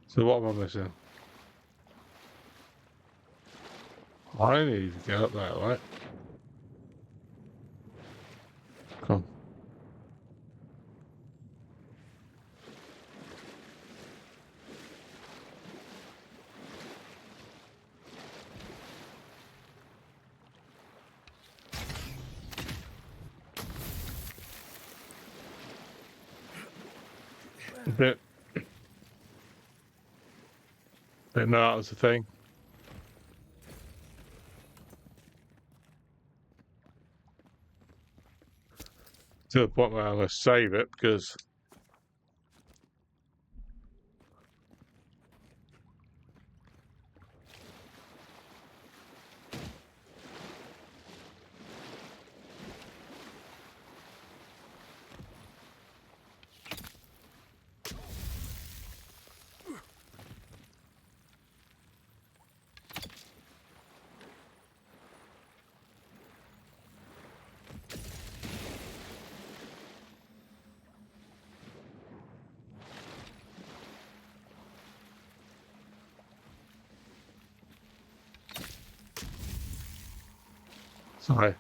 So what am I missing? I need to get up there, right? Come. Didn't know that was the thing. To the point where I'm going to save it because Sorry.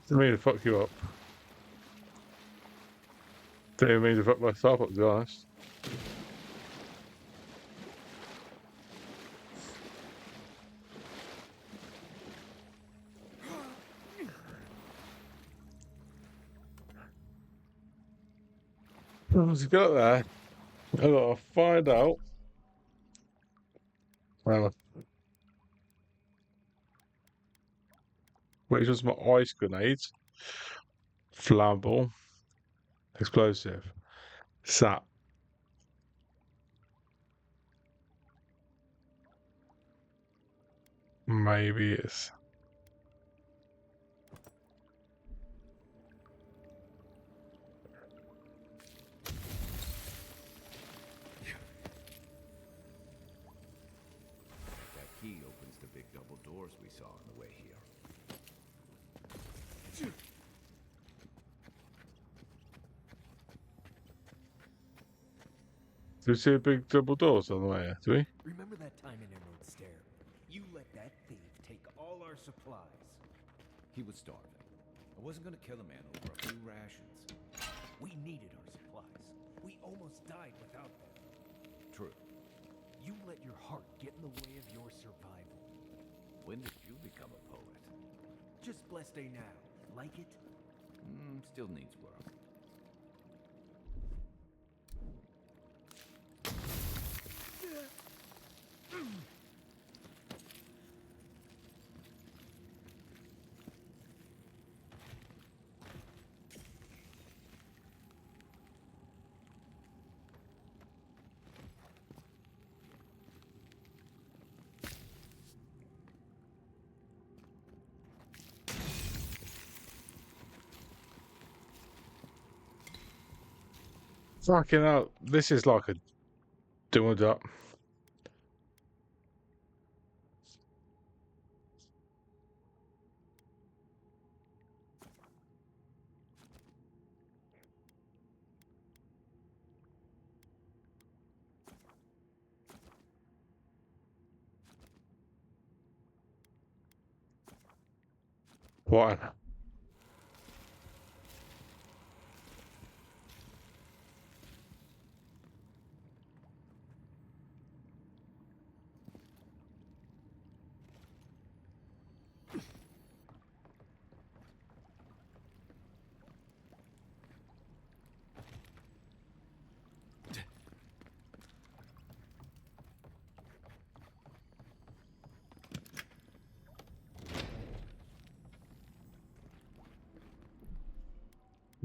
Didn't mean to fuck you up. Didn't mean to fuck myself up, to be honest. Once you got there, I gotta find out. Well, which was my ice grenades, flammable, explosive, sap. Maybe it's. That key opens the big double doors we saw on the way here. Do we see big double doors on the way here, do we? Remember that time in Emerald Stair? You let that thief take all our supplies. He was starving. I wasn't gonna kill a man over a few rations. We needed our supplies. We almost died without them. True. You let your heart get in the way of your survival. When did you become a poet? Just blessed day now. Like it? Still needs work. Fucking hell, this is like a do or up. What?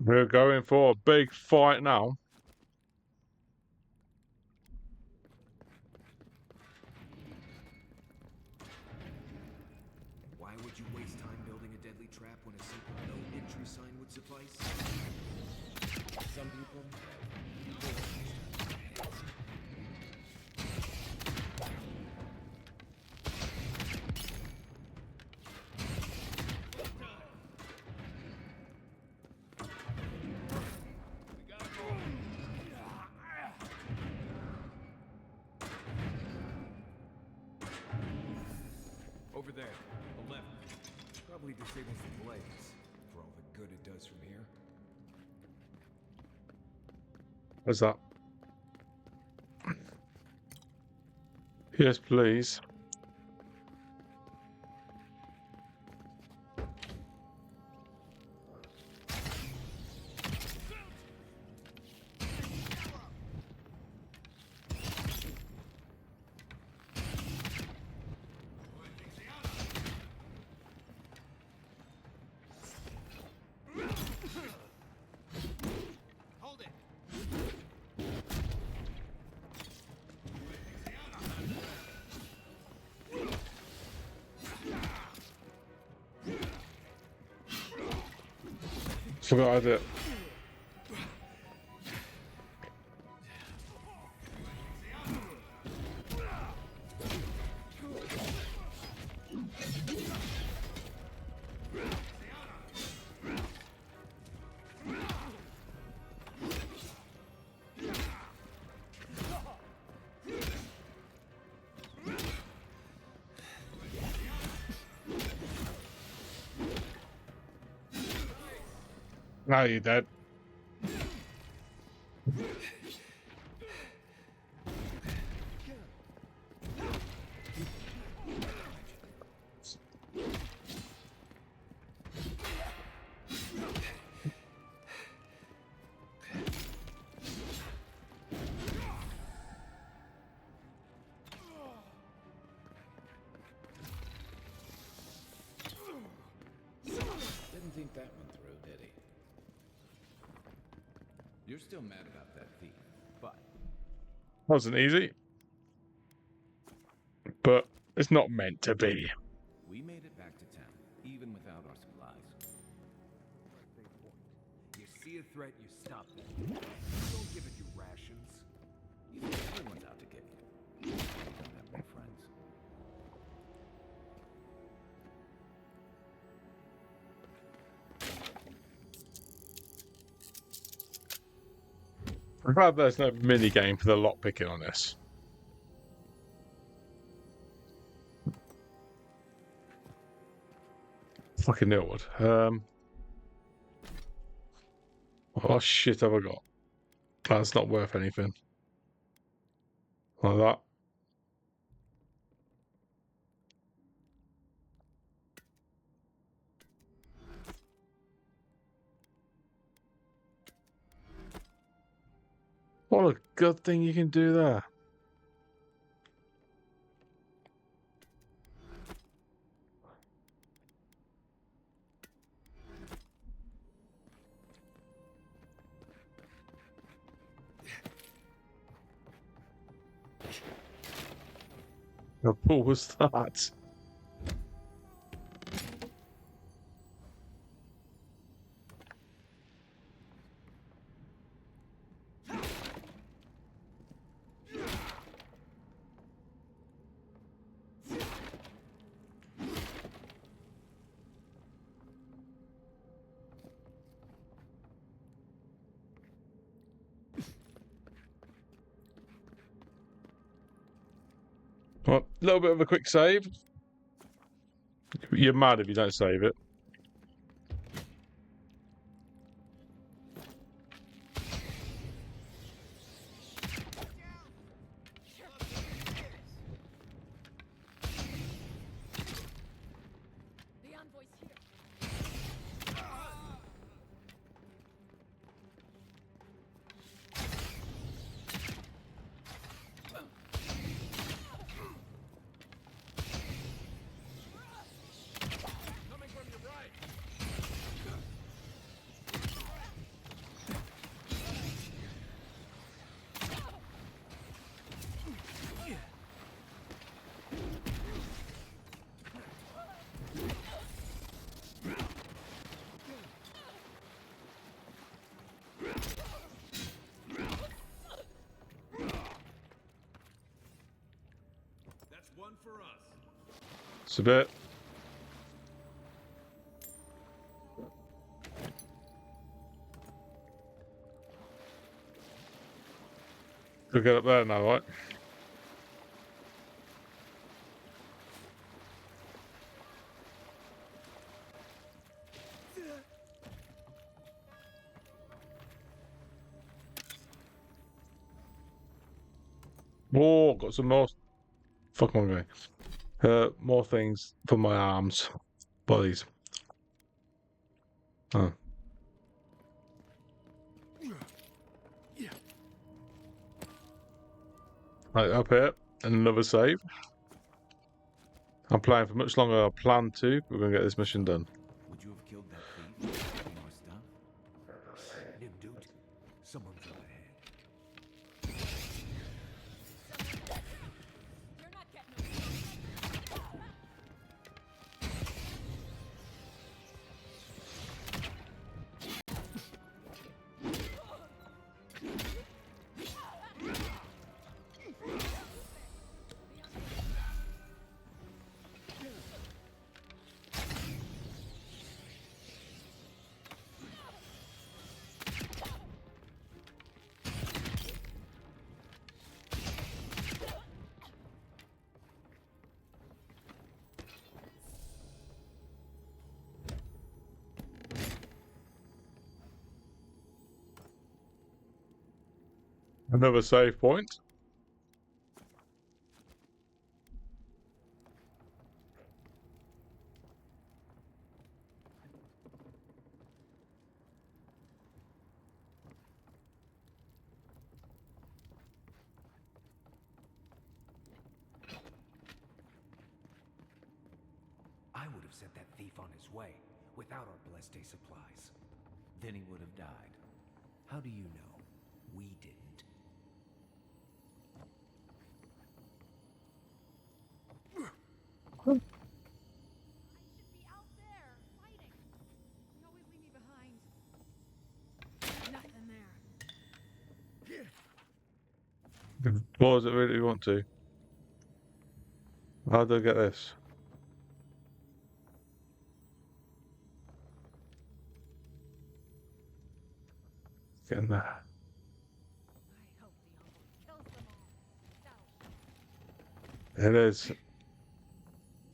We're going for a big fight now. Why would you waste time building a deadly trap when a simple no entry sign would suffice? Some people over there, 11. Probably disables the blaze, for all the good it does from here. What's that? Yes, please. Hold it! Forgot I did. Now you're dead. Didn't think that one through, did he? You're still mad about that thief, but Wasn't easy. But it's not meant to be. we made it back to town, even without our supplies. You see a threat, you stop it. You don't give it your rations. You think everyone's out to get you. You don't have no friends. I'm glad there's no mini game for the lock picking on this. Fucking Nilwood. What shit have I got? That's not worth anything. Like that. What a good thing you can do there. What was that? Well, a little bit of a quick save. You're mad if you don't save it. The envoy's here. Coming from your right. That's one for us. It's a bit. We'll get up there now, right? Whoa, got some more. Fuck on me. More things for my arms. Bodies. Oh. Right, up here. And another save. I'm playing for much longer than I planned to. We're going to get this mission done. Would you have killed that thief for taking our stuff? Nim dude, someone's up ahead. You're not getting away. Another save point. I would have set that thief on his way without our blessed day supplies. Then he would have died. How do you know? We didn't. Nothing there. What does it really want to? How do I get this? Get in there. It is.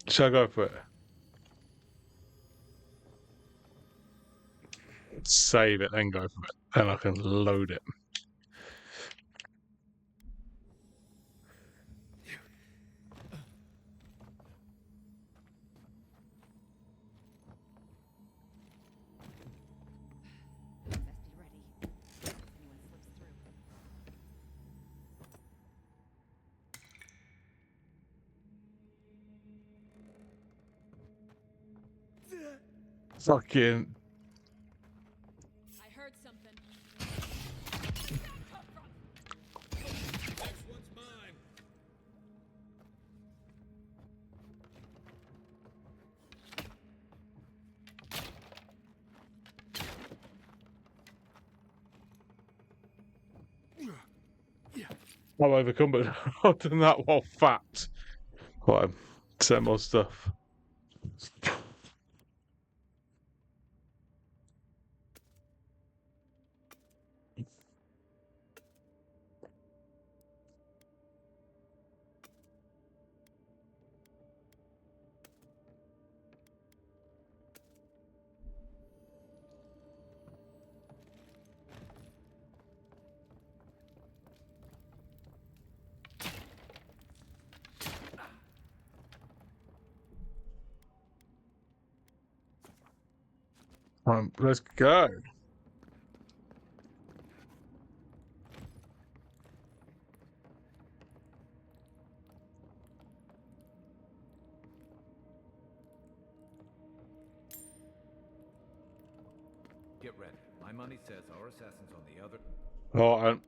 Shall I go for it? Save it, then go for it. Then I can load it. Fucking. I heard something. Next one's mine. I'm overcome, but other than that, well, fat. Right, set more stuff. Let's go. Get ready. My money says our assassin's on the other. All right.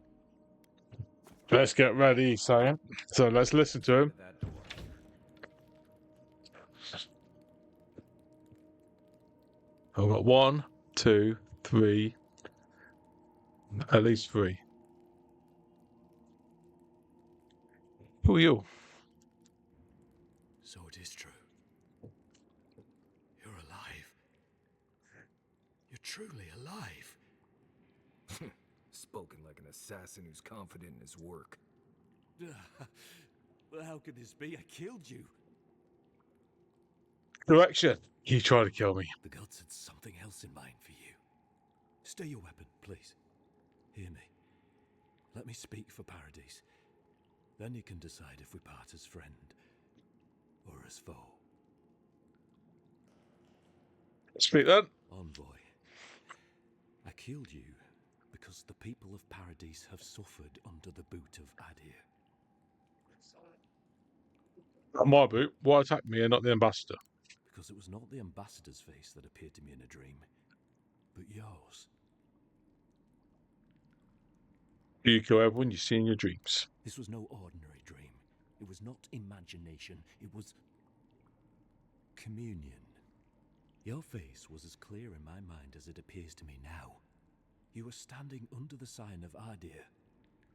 Let's get ready, Sam. So let's listen to him. That door. I've got 1, 2, 3. At least 3. Who are you? So it is true. You're alive. You're truly alive. Spoken like an assassin who's confident in his work. Well, how could this be? I killed you. Direction. He tried to kill me. The gods had something else in mind for you. Stay your weapon, please. Hear me. Let me speak for Paradise. Then you can decide if we part as friend or as foe. Speak then. Envoy, I killed you because the people of Paradise have suffered under the boot of Adir. Not my boot. Why attack me and not the ambassador? Because it was not the ambassador's face that appeared to me in a dream, but yours. You kill everyone you see in your dreams. This was no ordinary dream. It was not imagination. It was communion. Your face was as clear in my mind as it appears to me now. You were standing under the sign of Adir.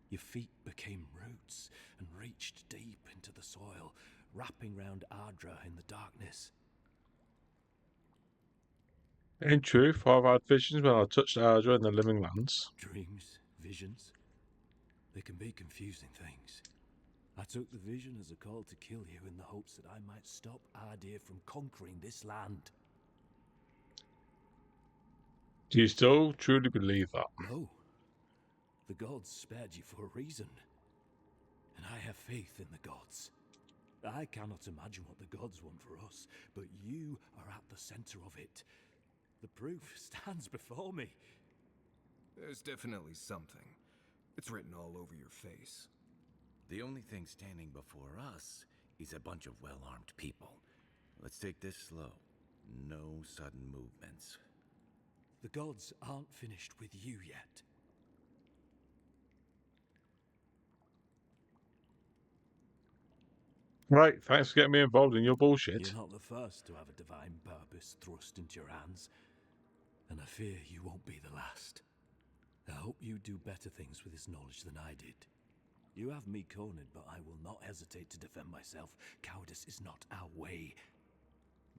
Your feet became roots and reached deep into the soil, wrapping round Ardra in the darkness. In truth, I've had visions when I touched Ardra in the living lands. Dreams, visions, they can be confusing things. I took the vision as a call to kill you in the hopes that I might stop Adir from conquering this land. Do you still truly believe that? No. The gods spared you for a reason. And I have faith in the gods. I cannot imagine what the gods want for us, but you are at the center of it. The proof stands before me. There's definitely something. It's written all over your face. The only thing standing before us is a bunch of well-armed people. Let's take this slow. No sudden movements. The gods aren't finished with you yet. Right, thanks for getting me involved in your bullshit. You're not the first to have a divine purpose thrust into your hands, and I fear you won't be the last. I hope you do better things with this knowledge than I did. You have me cornered, but I will not hesitate to defend myself. Cowardice is not our way.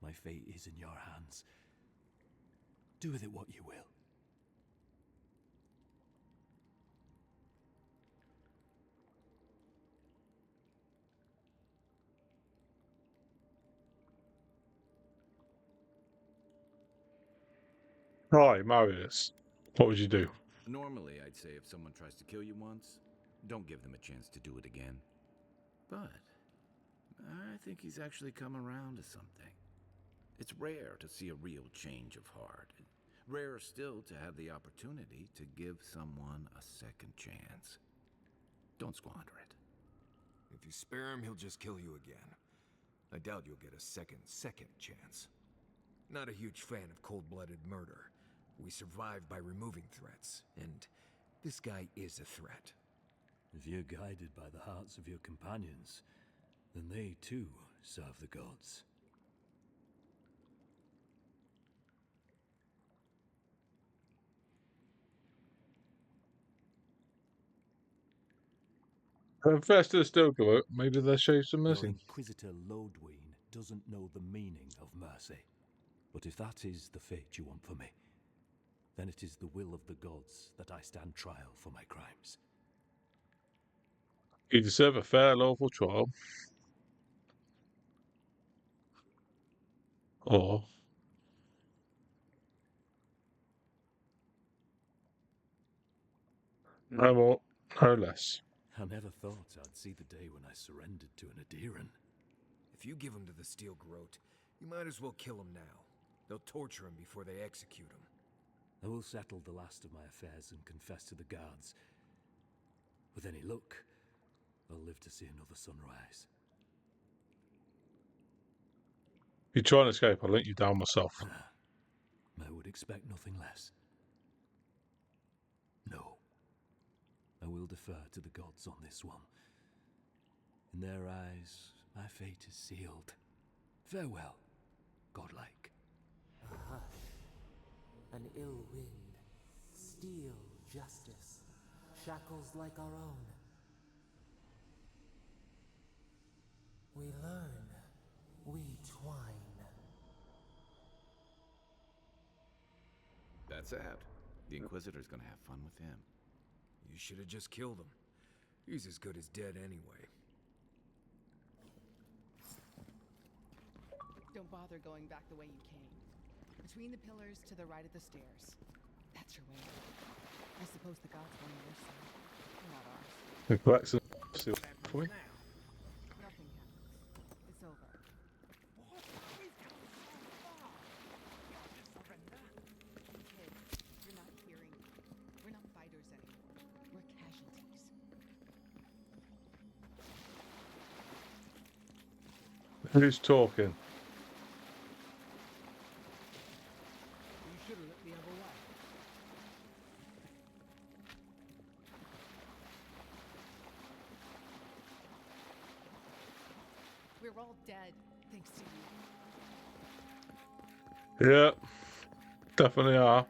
My fate is in your hands. Do with it what you will. Right, Marius, what would you do? Normally, I'd say if someone tries to kill you once, don't give them a chance to do it again. But I think he's actually come around to something. It's rare to see a real change of heart. Rarer still to have the opportunity to give someone a second chance. Don't squander it. If you spare him, he'll just kill you again. I doubt you'll get a second chance. Not a huge fan of cold-blooded murder. We survive by removing threats, and this guy is a threat. If you're guided by the hearts of your companions, then they too serve the gods. First to the still go, maybe they'll show you some Your mercy. Inquisitor Lodwyn doesn't know the meaning of mercy. But if that is the fate you want for me, then it is the will of the gods that I stand trial for my crimes. You deserve a fair, lawful trial. Or no more, no less. I never thought I'd see the day when I surrendered to an Adiran. If you give him to the Steel Garrote, you might as well kill him now. They'll torture him before they execute him. I will settle the last of my affairs and confess to the guards. With any luck, I'll live to see another sunrise. If you try and escape, I'll let you down myself. I would expect nothing less. No. I will defer to the gods on this one. In their eyes, my fate is sealed. Farewell, godlike. A hush, an ill wind, steel justice, shackles like our own. We learn, we twine. That's sad. The Inquisitor's gonna have fun with him. You should have just killed him. He's as good as dead anyway. Don't bother going back the way you came. Between the pillars to the right of the stairs. That's your way. I suppose the gods were on your side, not ours. The collection for me. Nothing happens. It's over. Kid, you're not hearing me. We're not fighters anymore. We're casualties. Who's talking? You should have let me have a wife. We're all dead, thanks to you. Yeah, definitely are.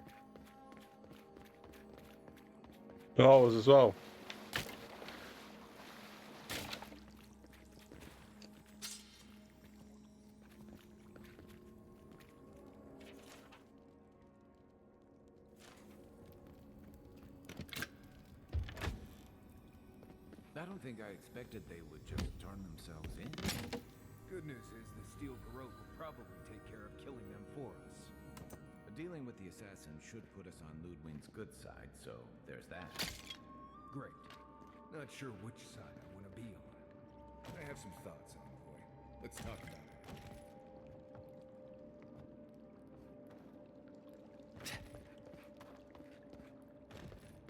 I was as well. I don't think I expected they would just turn themselves in. Good news is the Steel Garrote will probably take care of killing them for us. dealing with the assassin should put us on Ludwig's good side, so there's that. Great. Not sure which side I want to be on. I have some thoughts, Envoy. Let's talk about it.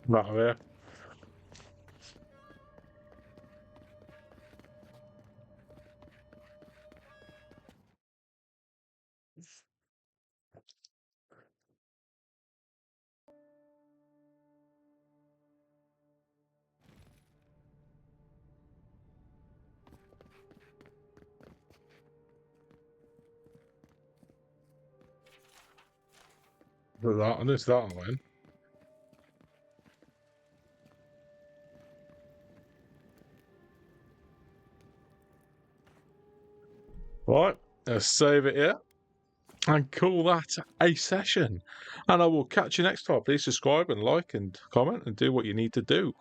Right there. There's that one. Right, let's save it here and call that a session. And I will catch you next time. Please subscribe and like and comment and do what you need to do.